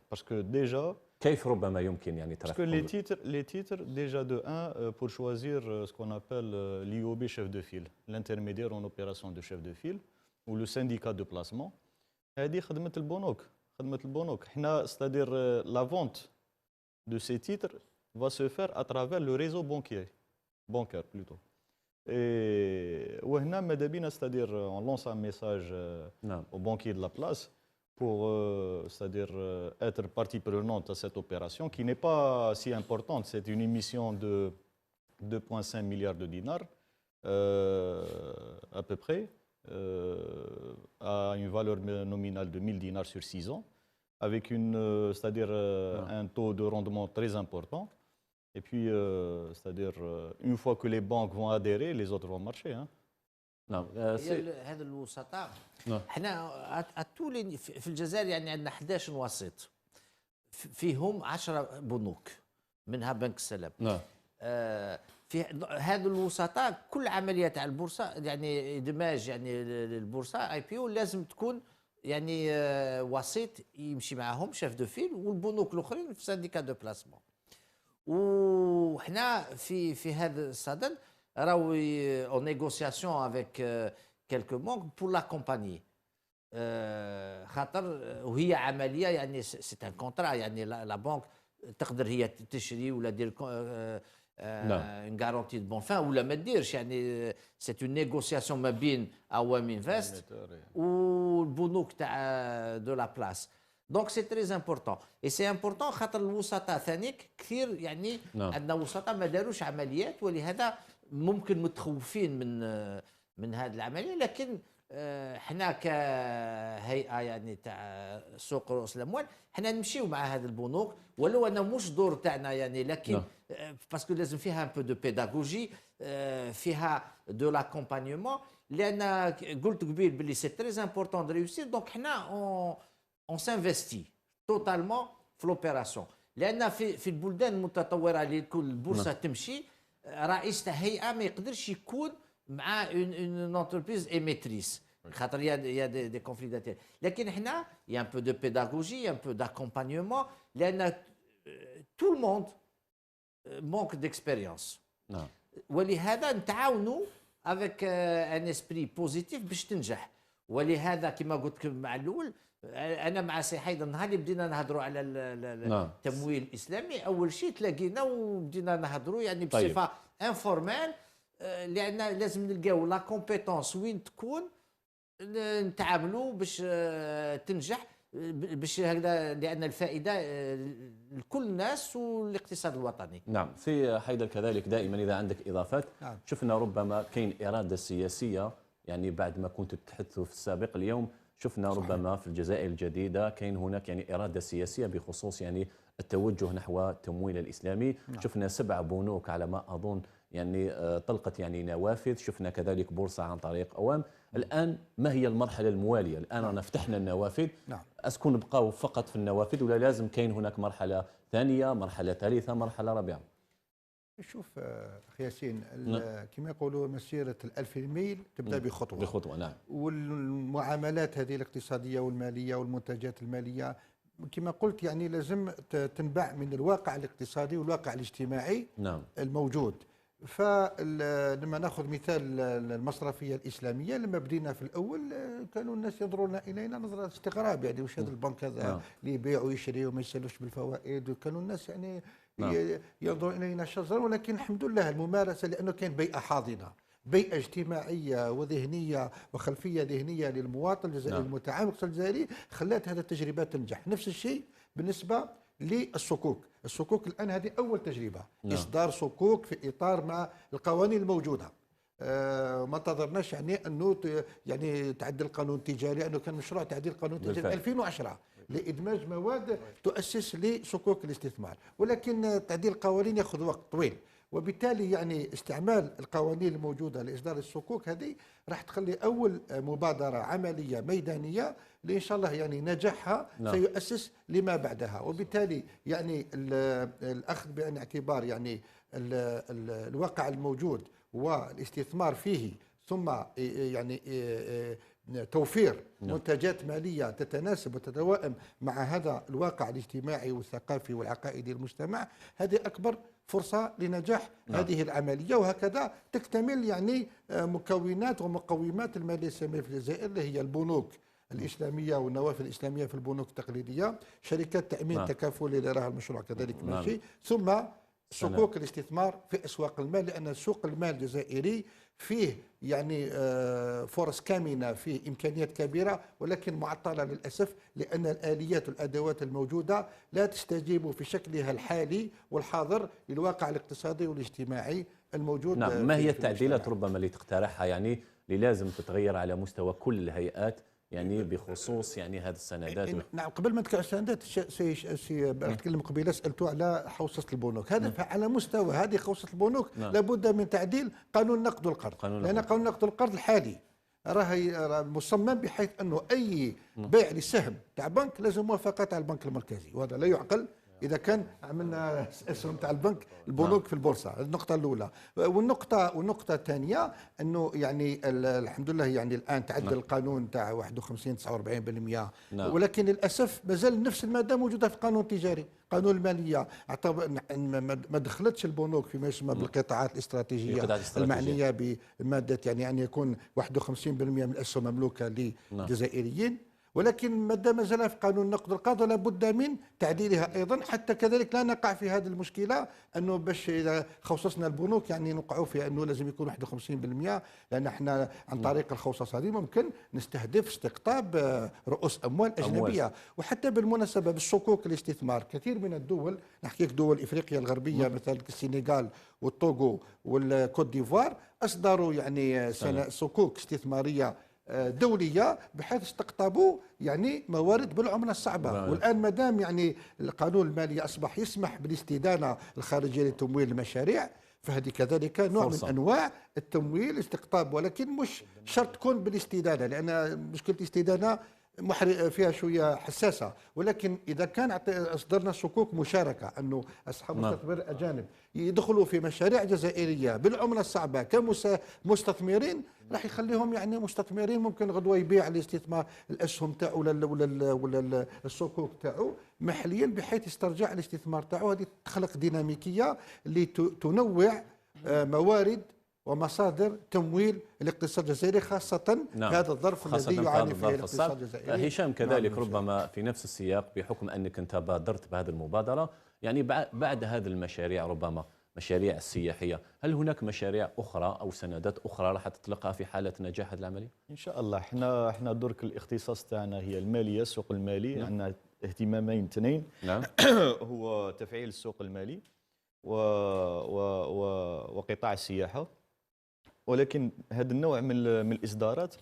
Parce que déjà, كيف ربما يمكن يعني parce que les titres déjà de 1 pour choisir ce qu'on appelle l'IOB chef de file, l'intermédiaire en opération de chef de file ou le syndicat de placement. هذه خدمة البنوك. C'est-à-dire la vente de ces titres va se faire à travers le réseau bancaire plutôt. Et وهنا ماذا بينا c'est-à-dire on lance un message aux banquiers de la place pour c'est-à-dire être partie prenante à cette opération qui n'est pas si importante. C'est une émission de 2,5 milliards de dinars à peu près, à une valeur nominale de 1000 dinars sur 6 ans, avec c'est-à-dire un taux de rendement très important. Et puis, c'est-à-dire, une fois que les banques vont adhérer, les autres vont marcher. Hein. نعم. هذا الوسطاء احنا في الجزائر يعني عندنا 11 وسيط، فيهم 10 بنوك منها بنك السلام. نعم. في هذا الوسطاء كل عمليه تاع البورصه يعني ادماج يعني البورصه اي بي او لازم تكون يعني وسيط يمشي معاهم شيف دو فيل، والبنوك الاخرين في سانديكا دو بلاسمون. وحنا في هذا الصدد راهو اون نيغوسياسيون افيك كيلكو بانك بور لاكومباني، خاطر وهي عمليه يعني سي ان كونترا، يعني لا بانك تقدر هي تشري ولا دير ان غارونتي دو بون فان ولا ما ديرش، يعني سي اون نيغوسياسيون ما بين عوام انفست والبنوك تاع دو لا بلاس. دونك سي تري امبورطون اي سي امبورطون خاطر الوسطاء ثانيك كثير يعني عندنا وسطاء ما داروش عمليات، ولهذا ممكن متخوفين من هذه العمليه. لكن حنا كهيئه يعني تاع سوق رؤوس الاموال حنا نمشيو مع هذه البنوك، ولو انه مش دور تاعنا يعني، لكن باسكو لازم فيها ان بو دو بيداغوجي، فيها دو لاكومبانيومون، لان قلت قبيل باللي سي تري امبورطون دو ريوسير. دونك حنا on s'investit totalement في l'opération، لان في البلدان المتطوره اللي كل البورصه تمشي رئيس تاع هيئه ما يقدرش يكون مع اون انتربريز ايميتريس، خاطر يا دي كونفلي دانتيري. لكن حنا يا ان بو دو بيداغوجي، ان بو داكومبانيومون، لان تو الموند مونك ديكسبيريونس. ولهذا نتعاونوا افيك ان اسبري بوزيتيف باش تنجح. ولهذا كما قلت لكم مع الاول، انا مع سي حيدر نهار اللي بدينا نهضروا على التمويل الاسلامي اول شيء تلاقينا وبدينا نهضروا يعني بصفه انفورمال، لان لازم نلقاو لا كومبيتونس وين تكون نتعاملوا باش تنجح. باش هكذا، لان الفائده لكل الناس والاقتصاد الوطني. نعم سي حيدر، كذلك دائما اذا عندك اضافات. نعم. شفنا ربما كاين اراده سياسيه، يعني بعد ما كنت تتحدث في السابق اليوم شفنا صحيح. ربما في الجزائر الجديده كاين هناك يعني اراده سياسيه بخصوص يعني التوجه نحو التمويل الاسلامي. نعم. شفنا 7 بنوك على ما اظن يعني طلقت يعني نوافذ، شفنا كذلك بورصه عن طريق اوام. الان ما هي المرحله المواليه؟ الان رانا فتحنا النوافذ، نعم. اسكن نبقاو فقط في النوافذ ولا لازم كاين هناك مرحله ثانيه، مرحله ثالثه، مرحله رابعه؟ شوف اخي ياسين، كما يقولوا مسيره ال1000 ميل تبدا بخطوه. بخطوه نعم. والمعاملات هذه الاقتصاديه والماليه والمنتجات الماليه كما قلت يعني لازم تنبع من الواقع الاقتصادي والواقع الاجتماعي نعم الموجود. فلما ناخذ مثال المصرفيه الاسلاميه، لما بدينا في الاول كانوا الناس ينظرون الينا نظره استغراب، يعني وش هذا البنك هذا اللي يبيع ويشري وما يسالوش بالفوائد، وكانوا الناس يعني ينظرون الينا شزرا. ولكن الحمد لله الممارسه، لانه كان بيئه حاضنه، بيئه اجتماعيه وذهنيه وخلفيه ذهنيه للمواطن الجزائري المتعامل الجزائري، خلات هذه التجربه تنجح. نفس الشيء بالنسبه للصكوك. الصكوك الان هذه اول تجربه، اصدار صكوك في اطار مع القوانين الموجوده. ما انتظرناش يعني انه يعني تعديل القانون التجاري، لانه كان مشروع تعديل القانون التجاري 2010 لادماج مواد تؤسس لصكوك الاستثمار، ولكن تعديل القوانين ياخذ وقت طويل. وبالتالي يعني استعمال القوانين الموجوده لاصدار الصكوك هذه راح تخلي اول مبادره عمليه ميدانيه اللي ان شاء الله يعني نجاحها سيؤسس لما بعدها. وبالتالي يعني الاخذ بعين الاعتبار يعني الواقع الموجود والاستثمار فيه، ثم يعني توفير منتجات ماليه تتناسب وتتوائم مع هذا الواقع الاجتماعي والثقافي والعقائدي للمجتمع، هذه اكبر فرصه لنجاح هذه العمليه. وهكذا تكتمل يعني مكونات ومقومات الماليه الاسلاميه في الجزائر، اللي هي البنوك الاسلاميه والنوافذ الاسلاميه في البنوك التقليديه، شركات تامين تكافلي اللي راها المشروع كذلك ماشي، ثم صكوك الاستثمار في اسواق المال، لان سوق المال الجزائري فيه يعني فرص كامنه، فيه امكانيات كبيره، ولكن معطله للاسف، لان الاليات والادوات الموجوده لا تستجيب في شكلها الحالي والحاضر للواقع الاقتصادي والاجتماعي الموجود. نعم. ما هي التعديلات ربما اللي تقترحها يعني اللي لازم تتغير على مستوى كل الهيئات يعني بخصوص يعني هذه السندات؟ نعم، قبل ما نتكلم عن السندات نتكلم قبيله، سالتوا على حوصله البنوك. هذا على مستوى هذه حوصله البنوك لابد من تعديل قانون النقد والقرض، لان قانون النقد والقرض الحالي راه مصمم بحيث انه اي بيع للسهم تاع بنك لازم موافقه على البنك المركزي، وهذا لا يعقل اذا كان عملنا اسهم تاع البنك البنوك في البورصه. النقطه الاولى. والنقطه الثانيه انه يعني الحمد لله يعني الان تعدل القانون تاع 51 49%، ولكن للاسف مازال نفس الماده موجوده في القانون التجاري، قانون الماليه. ما دخلتش البنوك فيما يسمى بالقطاعات الاستراتيجيه المعنيه بماده يعني ان يكون 51% من الاسهم مملوكه للجزائريين، ولكن مادة ما زال في قانون النقد والقرض لابد من تعديلها ايضا، حتى كذلك لا نقع في هذه المشكله انه باش اذا خصصنا البنوك يعني نوقعوا في انه لازم يكون 51%، لان احنا عن طريق الخصص هذه ممكن نستهدف استقطاب رؤوس اموال اجنبيه. وحتى بالمناسبه بالصكوك الاستثمار، كثير من الدول، نحكي لك دول افريقيا الغربيه مثل السنغال والطوغو والكوت ديفوار، اصدروا يعني صكوك استثماريه دوليه بحيث استقطبوا يعني موارد بالعمله الصعبه. والان ما دام يعني القانون المالي اصبح يسمح بالاستدانه الخارجيه لتمويل المشاريع، فهذه كذلك نوع من انواع التمويل استقطاب، ولكن مش شرط تكون بالاستدانه، لان مشكله الاستدانه فيها شويه حساسه. ولكن اذا كان اصدرنا صكوك مشاركه انه اصحاب مستثمر اجانب يدخلوا في مشاريع جزائريه بالعمله الصعبه كمستثمرين، راح يخليهم يعني مستثمرين ممكن غدوه يبيع الاستثمار الاسهم تاعو ولا الصكوك تاعو محليا بحيث يسترجع الاستثمار تاعو. هذه تخلق ديناميكيه اللي تنوع موارد ومصادر تمويل الاقتصاد الجزائري، خاصة هذا الظرف الذي يعاني فيه الاقتصاد الجزائري. هشام كذلك ربما في نفس السياق، بحكم أنك أنت بادرت بهذه المبادرة، يعني بعد هذه المشاريع ربما المشاريع السياحية، هل هناك مشاريع أخرى أو سندات أخرى راح تطلقها في حالة نجاح هذه العملية؟ ان شاء الله. احنا درك الاختصاص تاعنا هي الماليه، السوق المالي. نعم. عندنا اهتمامين اثنين. نعم. هو تفعيل السوق المالي وقطاع السياحه. ولكن هذا النوع من الاصدارات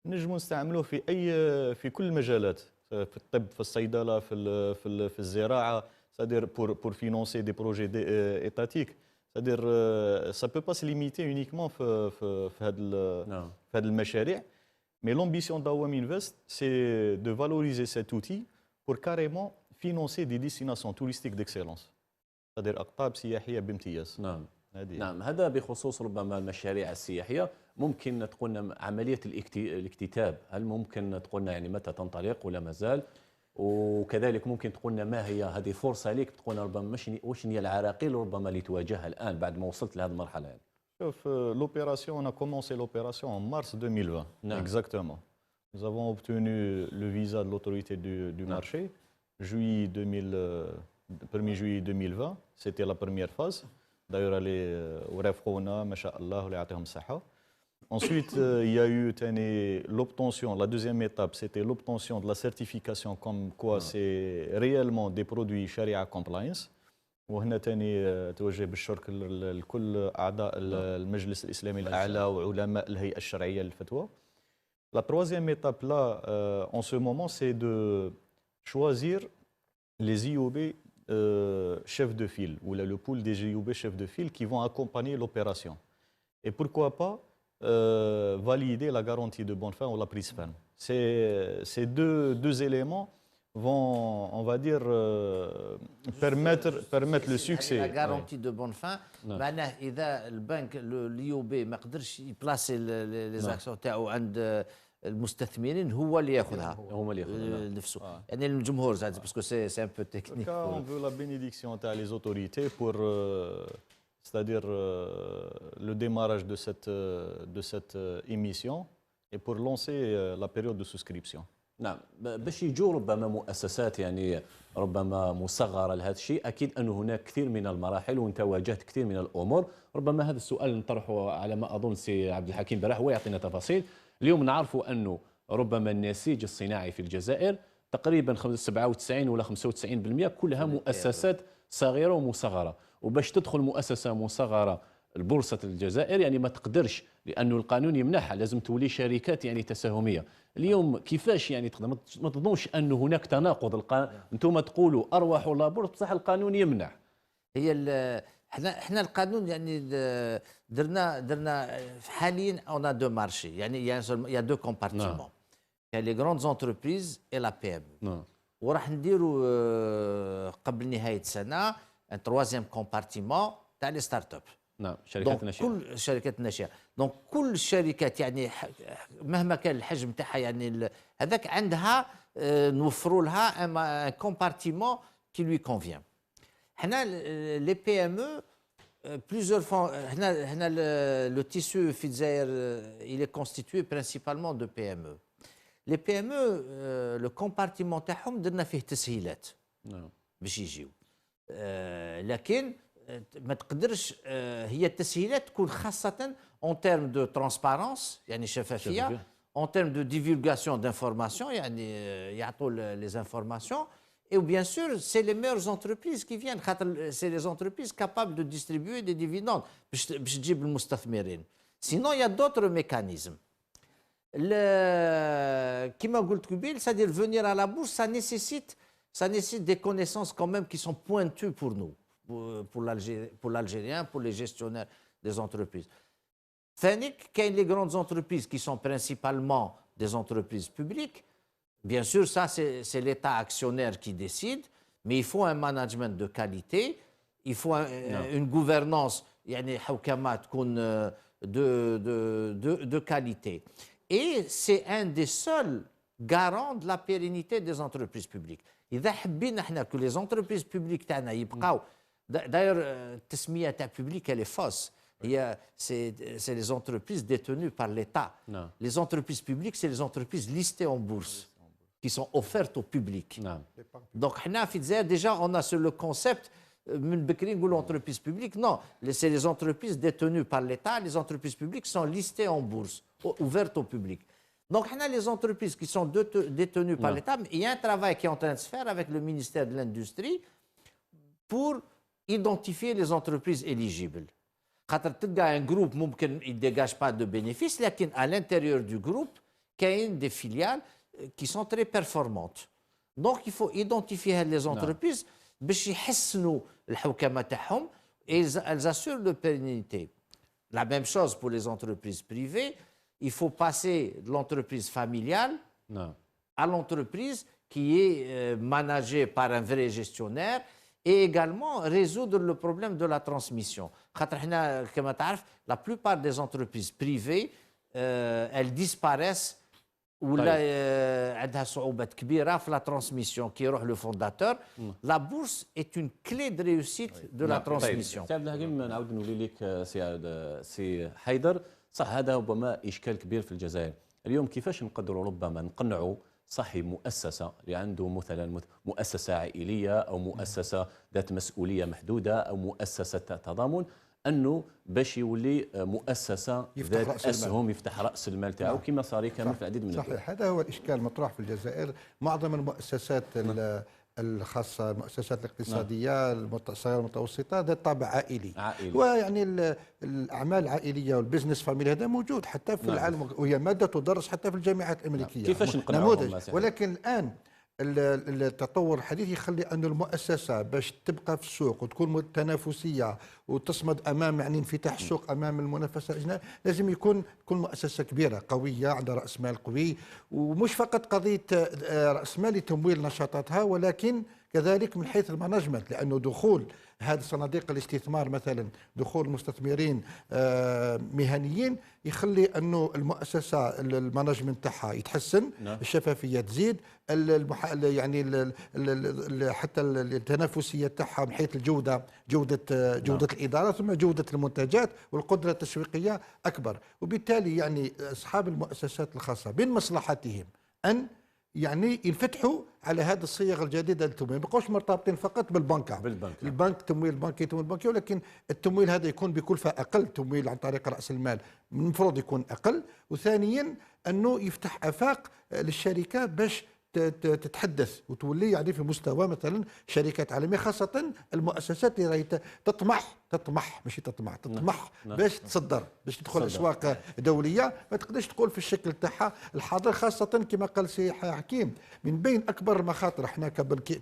نجموا نستعملوه في كل المجالات، في الطب، في الصيدله، في الزراعه، c'est-à-dire pour financer des projets étatiques. C'est-à-dire ça peut pas se limiter uniquement في هذه المشاريع. Mais l'ambition d'Awam Invest, c'est de valoriser cet outil pour carrément financer des destinations touristiques d'excellence. C'est-à-dire أقطاب سياحية بامتياز. نعم. هذه. نعم، هذا بخصوص ربما المشاريع السياحية. ممكن تقولنا عملية الاكتتاب، هل ممكن تقولنا يعني متى تنطلق ولا مازال؟ وكذلك ممكن تقولنا ما هي هذه فرصة لك تقولنا ربما واش هي العراقيل ربما اللي تواجهها الآن بعد ما وصلت لهذه المرحلة يعني؟ شوف، l'opération, on a commencé l'opération en mars 2020. Non. Exactement. Nous avons obtenu le visa de l'autorité du marché, 1er juillet 2020. C'était la première phase. D'ailleurs, elle est au Refrona, Masha'Allah, يعطيهم الصحة. Ensuite, il y a eu l'obtention, la deuxième étape, c'était l'obtention de la certification comme quoi c'est réellement des produits Sharia compliance. وهنا تاني توجه بالشكر لكل أعضاء المجلس الإسلامي الأعلى وعلماء الهيئة الشرعية للفتوى. La troisième étape là, en ce moment, c'est de choisir les IOB chefs de file ou le pool des IOB chefs de file qui vont accompagner l'opération. Et pourquoi pas valider la garantie de bonne fin ou la prise ferme. Ces deux éléments vont, on va dire, permettre le succès. La garantie de bonne fin, معناه إذا البنك اليوبي ما قدرش يبلاسي لي زاكسيون تاعو عند المستثمرين هو اللي ياخذها، هما اللي ياخذها نفسه. يعني الجمهور زاد باسكو سي ان بو تكنيك. On veut la bénédiction تاع les autorités pour c'est-à-dire le démarrage de cette émission et pour lancer la période de souscription. نعم، باش يجوا ربما مؤسسات يعني ربما مصغره لهذا الشيء، اكيد انه هناك كثير من المراحل وانت واجهت كثير من الامور. ربما هذا السؤال نطرحه على ما اظن سي عبد الحكيم براح هو يعطينا تفاصيل. اليوم نعرفوا انه ربما النسيج الصناعي في الجزائر تقريبا 97 ولا 95% كلها مؤسسات صغيره ومصغره، وباش تدخل مؤسسه مصغره البورصه الجزائر يعني ما تقدرش، لانه القانون يمنحها، لازم تولي شركات يعني تساهميه. اليوم كيفاش يعني تقدر ما تظنوش انه هناك تناقض؟ انتم تقولوا ارواحوا لابورص بصح القانون يمنع. هي احنا القانون يعني درنا حاليا اون دو مارشي، يعني يا دو كومبارتيمون، كاين لي غروند زونتربريز اي لا بي ام. وراح نديروا قبل نهايه السنه ان تروازيام كومبارتيمون تاع لي ستارت اب. نعم، شركات الناشئه. كل الشركات الناشئه، دونك كل الشركات يعني مهما كان الحجم تاعها يعني هذاك عندها نوفروا لها ان كومبارتيمون كي لوي كونفيان. حنا لي بي ام او بليزيور فون، حنا لو تيسو في الجزائر il est constitué principalement de PME. لي بي ام او لو كومبارتيمون تاعهم درنا فيه تسهيلات باش يجيو، لكن ما تقدرش هي التسهيلات تكون خاصة en termes de transparence يعني شفافية، en termes de divulgation d'informations يعني يعطوا les informations. Et bien sûr, c'est les meilleures entreprises qui viennent. C'est les entreprises capables de distribuer des dividendes باش تجيب المستثمرين. Sinon, il y a d'autres mécanismes. كما قلت قبيل، c'est-à-dire venir à la bourse, ça nécessite des connaissances quand même qui sont pointues pour nous. Pour l'Algérien, pour les gestionnaires des entreprises. ثانيك كاين les grandes entreprises qui sont principalement des entreprises publiques. Bien sûr, ça c'est l'État actionnaire qui décide, mais il faut un management de qualité, il faut une gouvernance يعني حوكمة تكون de qualité. Et c'est un des seuls garants de la pérennité des entreprises publiques. إذا حبينا احنا que les entreprises publiques تاعنا يبقاو. D'ailleurs, التسمية تاع public elle est fausse. C'est les entreprises détenues par l'État. Les entreprises publiques, c'est les entreprises listées en bourse qui sont offertes au public. Donc, حنا في الجزائر déjà on a le concept من بكري نقولوا entreprises publiques. Non, c'est les entreprises détenues par l'État. Les entreprises publiques sont listées en bourse, ouvertes au public. Donc, on a les entreprises qui sont détenues par l'État. Il y a un travail qui est en train de se faire avec le ministère de l'Industrie pour identifier les entreprises éligibles. Il y a un groupe qui ne dégage pas de bénéfices, mais à l'intérieur du groupe, il y a des filiales qui sont très performantes. Donc, il faut identifier les entreprises باش يحسنوا الحوكمه تاعهم et elles assurent la pérennité. La même chose pour les entreprises privées. Il faut passer de l'entreprise familiale à l'entreprise qui est managée par un vrai gestionnaire et également résoudre le problème de la transmission. La plupart des entreprises privées, elles disparaissent ولا عندها صعوبات كبيره في لا ترانسميسيون كي يروح لو فونداتور. لا بورس est une clé de réussite de la transmission. طيب الهجيم نعاود نولي لك سي حيدر. صح هذا ربما اشكال كبير في الجزائر اليوم. كيفاش نقدروا ربما نقنعوا صاحب مؤسسه اللي عنده مثلا مؤسسه عائليه او مؤسسه ذات مسؤوليه محدوده او مؤسسه تضامن انه باش يولي مؤسسه ذات اسهم يفتح راس المال تاعو كما صار كامل في العديد من الدول. صحيح، هذا هو الاشكال المطروح في الجزائر. معظم المؤسسات الخاصه المؤسسات الاقتصاديه الصغيره والمتوسطه ذات طابع عائلي. ويعني الاعمال العائليه والبزنس فاميلي هذا موجود حتى في العالم، وهي ماده تدرس حتى في الجامعات الامريكيه. كيفاش نقنعوهم؟ ولكن الان التطور الحديث يخلي أن المؤسسة باش تبقى في السوق وتكون تنافسية وتصمد أمام يعني انفتاح السوق أمام المنافسة الأجنبية، لازم يكون مؤسسة كبيرة قوية عندها رأس مال قوي، ومش فقط قضية رأس مال لتمويل نشاطاتها ولكن كذلك من حيث المانجمنت، لأنه دخول هذه صناديق الاستثمار مثلا دخول مستثمرين مهنيين يخلي انه المؤسسه المانجمنت تاعها يتحسن، الشفافيه تزيد، يعني حتى التنافسيه تاعها من حيث الجوده، جوده الاداره ثم جوده المنتجات والقدره التسويقيه اكبر. وبالتالي يعني اصحاب المؤسسات الخاصه من مصلحتهم ان يعني ينفتحوا على هذه الصيغ الجديده للتمويل، ما يبقوش مرتبطين فقط بالبنكه. البنك تمويل بنكي تمويل بنكي، ولكن التمويل هذا يكون بكلفه اقل، تمويل عن طريق راس المال المفروض يكون اقل. وثانيا انه يفتح افاق للشركات باش تتحدث وتولي يعني في مستوى مثلا شركات عالميه، خاصه المؤسسات اللي راهي تطمح باش تصدر، باش تدخل اسواق دوليه. ما تقدرش تقول في الشكل تاعها الحاضر، خاصه كما قال سي حكيم من بين اكبر المخاطر احنا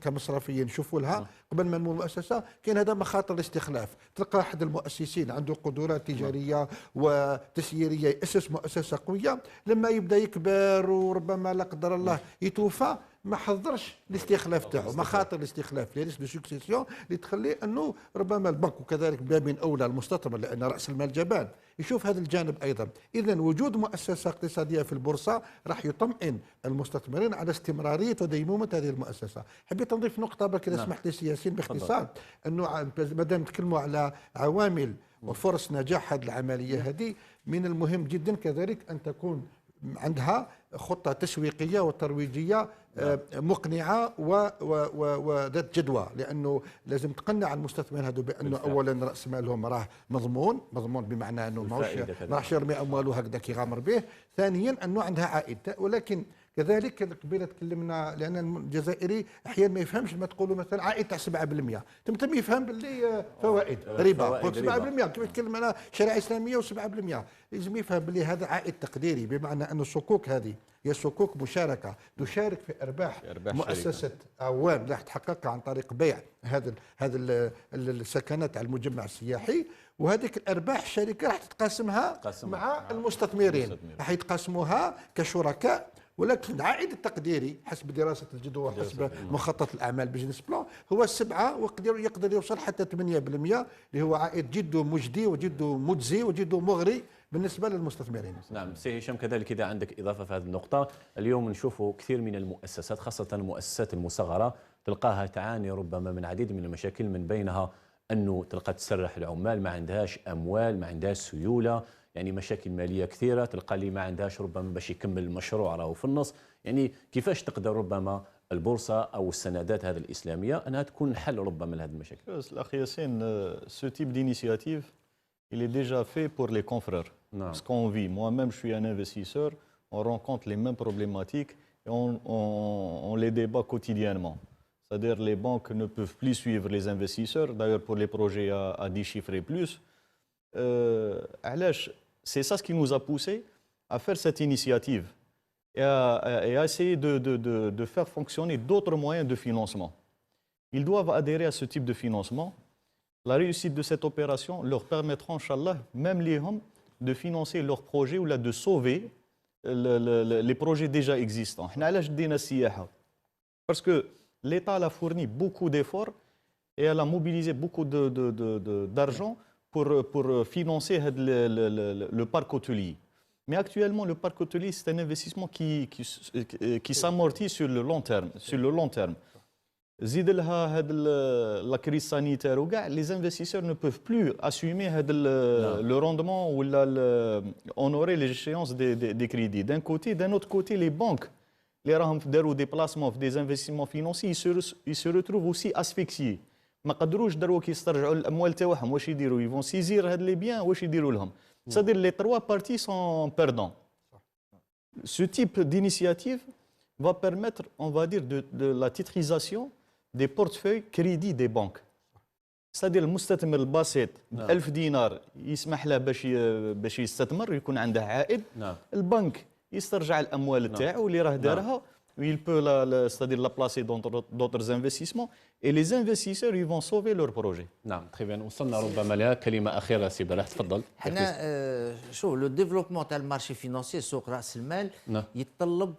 كمصرفيين نشوفوا لها قبل ما نمو المؤسسه كاين هذا مخاطر الاستخلاف. تلقى احد المؤسسين عنده قدرات تجاريه وتسييريه ياسس مؤسسه قويه، لما يبدا يكبر وربما لا قدر الله يتوفى ما حضرش الاستخلاف تاعو، مخاطر الاستخلاف لي ريسك دو سكسيسيون اللي تخلي انه ربما البنك وكذلك باب من اولى المستثمر لان راس المال جبان يشوف هذا الجانب ايضا. اذا وجود مؤسسه اقتصاديه في البورصه راح يطمئن المستثمرين على استمراريه وديمومه هذه المؤسسه. حبيت نضيف نقطه برك اذا سمحت لي ياسين باختصار، انه مادام نتكلموا على عوامل وفرص نجاح هذه العمليه هذه، من المهم جدا كذلك ان تكون عندها خطة تسويقية وترويجية مقنعة وذات جدوى، لأنه لازم تقنع المستثمر هذا بأنه أولا رأس مالهم راه مضمون بمعنى أنه ما راحش يرمي أمواله هكذا كيغامر به. ثانيا أنه عندها عائد، ولكن كذلك قبيله تكلمنا لان الجزائري احيانا ما يفهمش لما تقولوا مثلا عائد تاع 7%، تم يفهم باللي فوائد ربا، قلت 7% كيف يتكلم على شريعه اسلاميه و7%، لازم يفهم باللي هذا عائد تقديري، بمعنى ان الصكوك هذه هي صكوك مشاركه تشارك في ارباح مؤسسه عوام راح تحققها عن طريق بيع هذا السكنات على المجمع السياحي، وهذيك الارباح الشركه راح تتقاسمها مع المستثمرين، راح يتقاسموها كشركاء. ولكن العائد التقديري حسب دراسة الجدوى وحسب مخطط الأعمال بزنس بلان هو 7 ويقدر يوصل حتى 8%، اللي هو عائد جد مجدي وجد مجزي وجد مغري بالنسبة للمستثمرين. نعم سي هشام، كذلك إذا عندك إضافة في هذه النقطة. اليوم نشوفوا كثير من المؤسسات خاصة المؤسسات المصغرة تلقاها تعاني ربما من عديد من المشاكل، من بينها أنه تلقى تسرح العمال، ما عندهاش أموال، ما عندهاش سيولة، يعني مشاكل ماليه كثيره، تلقى اللي ما عندهاش ربما باش يكمل المشروع راهو في النص. يعني كيفاش تقدر ربما البورصة أو السندات هذه الإسلامية أنها تكون حل ربما لهذه المشاكل؟ الأخ ياسين, ce type d'initiative, il est déjà fait pour les confrères. Non. Ce qu'on vit, moi-même je suis un investisseur, on rencontre les mêmes problématiques et on les débat quotidiennement. C'est-à-dire les banques ne peuvent plus suivre les investisseurs, d'ailleurs pour les projets à 10 chiffres et plus. C'est ça ce qui nous a poussé à faire cette initiative et à essayer de faire fonctionner d'autres moyens de financement. Ils doivent adhérer à ce type de financement. La réussite de cette opération leur permettra, Inch'Allah, même les hommes, de financer leurs projets ou là, de sauver les projets déjà existants. Parce que l'État a fourni beaucoup d'efforts et elle a mobilisé beaucoup d'argent pour financer le parc hôtelier. Mais actuellement, le parc hôtelier, c'est un investissement qui s'amortit sur le long terme. La crise sanitaire, les investisseurs ne peuvent plus assumer le rendement ou honorer les échéances des crédits. D'un côté, d'un autre côté, les banques, les des placements, des investissements financiers, ils se retrouvent aussi asphyxiés. ما قدروش دروك يسترجعوا الاموال تاعهم واش يديروا يفون سيزير هاد لي بيان واش يديروا لهم c'est-à-dire les trois parties sont perdants. Ce type d'initiative va permettre, on va dire, de la titrisation des portefeuilles crédits des banques. C'est-à-dire المستثمر البسيط ب 1000 دينار يسمح له باش يستثمر يكون عنده عائد. البنك يسترجع الاموال تاعو اللي راه دارها. Il peut c'est-à-dire la placer dans d'autres investissements et les investisseurs ils vont sauver leur projet. نعم très bien. وصلنا ربما لها كلمة أخيرة سي بلاح تفضل. حنا شوف لو ديفلوبمون تاع المارشي فينانسي سوق رأس المال يتطلب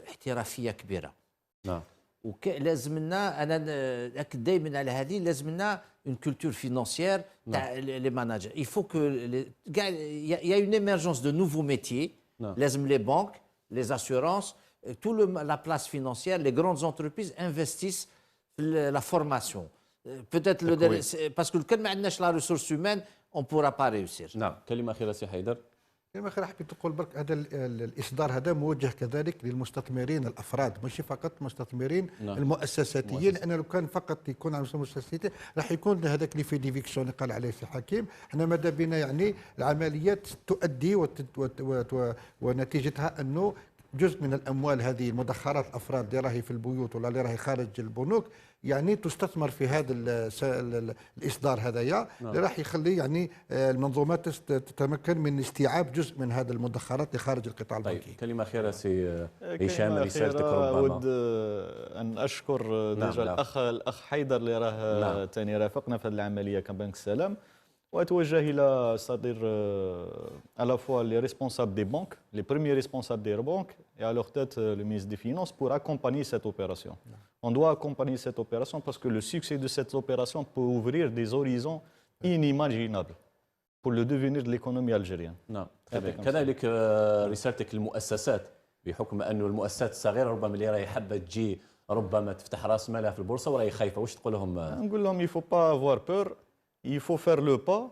احترافية كبيرة. نعم. لازم لنا انا ناكد دائما على هذه لازم لنا اون كولتور فينانسيير تاع لي ماناجر. Il faut que كاع il y a une émergence de nouveaux métiers. لازم les banques, les assurances, toute la place financière, les grandes entreprises investissent la formation. Peut-être parce que كان ما عندناش la ressource humaine, on ne pourra pas réussir. نعم. كلمة أخيرة سي حيدر. كما حبيت تقول برك هذا الاصدار هذا موجه كذلك للمستثمرين الافراد ماشي فقط المستثمرين المؤسساتيين لان لو كان فقط يكون على مستوى المؤسساتي راح يكون هذاك اللي في ديفيكسيون اللي قال عليه سي حكيم. احنا ماذا بنا يعني العمليات تؤدي ونتيجتها انه جزء من الاموال هذه المدخرات الافراد اللي راهي في البيوت ولا اللي راهي خارج البنوك يعني تستثمر في هذا الاصدار هذايا اللي راح يخلي يعني المنظومات تتمكن من استيعاب جزء من هذه المدخرات اللي خارج القطاع البنكي. طيب كلمه اخيره سي هشام رسالتك ربما. اود ان اشكر الاخ حيدر اللي راه ثاني رافقنا في هذه العمليه كبنك السلام. وأتوجه إلى c'est-à-dire à la fois les responsables des banques, les premiers responsables des banques et à leur tête le ministre des Finances pour accompagner cette opération. On doit accompagner cette opération parce que le succès de cette opération peut ouvrir des horizons inimaginables pour le devenir de l'économie algérienne. نعم. كذلك رسالتك للمؤسسات بحكم أنه المؤسسات الصغيرة ربما اللي راهي حابة تجي ربما تفتح راس مالها في البورصة وراهي خايفة واش تقول لهم؟ نقول لهم il faut pas avoir peur. Il faut faire le pas,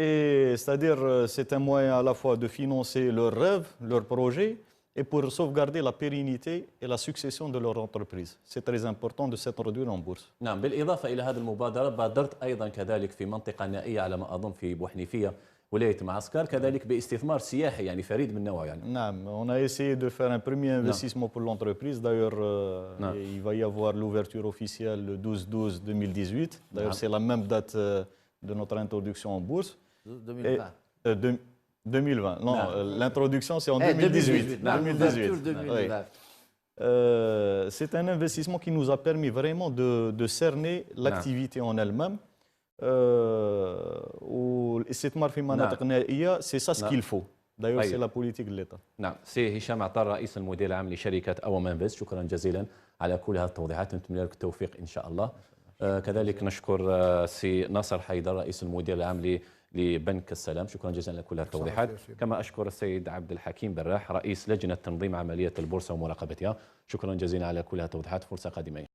et c'est-à-dire c'est un moyen à la fois de financer leurs rêves, leurs projets, et pour sauvegarder la pérennité et la succession de leur entreprise. C'est très important de s'introduire en bourse. نعم. بالإضافة إلى هذه المبادرة بادرت أيضا كذلك في منطقة نائية على ما أظن في بوحنيفية ولاية معسكر كذلك باستثمار سياحي يعني فريد من نوعه يعني. نعم. On a essayé de faire un premier investissement pour l'entreprise. D'ailleurs, il va y avoir l'ouverture officielle le 12/12/2018. D'ailleurs, c'est la même date de notre introduction en bourse. 2020. 2020. Non, l'introduction c'est en 2018. 2018. C'est un investissement qui nous a permis vraiment de cerner l'activité en elle-même. C'est ça ce qu'il faut. D'ailleurs, c'est la politique de l'État. نعم. سي هشام عطار رئيس المدير العام لشركة أوام انفست، شكرا جزيلا على كل هذه التوضيحات، نتمنى لك التوفيق إن شاء الله. كذلك نشكر سي ناصر حيدر رئيس المدير العام لبنك السلام، شكرا جزيلا على كل هذه التوضيحات. كما أشكر السيد عبد الحكيم براح رئيس لجنة تنظيم عملية البورصة ومراقبتها، شكرا جزيلا على كل هذه التوضيحات. فرصة قادمة.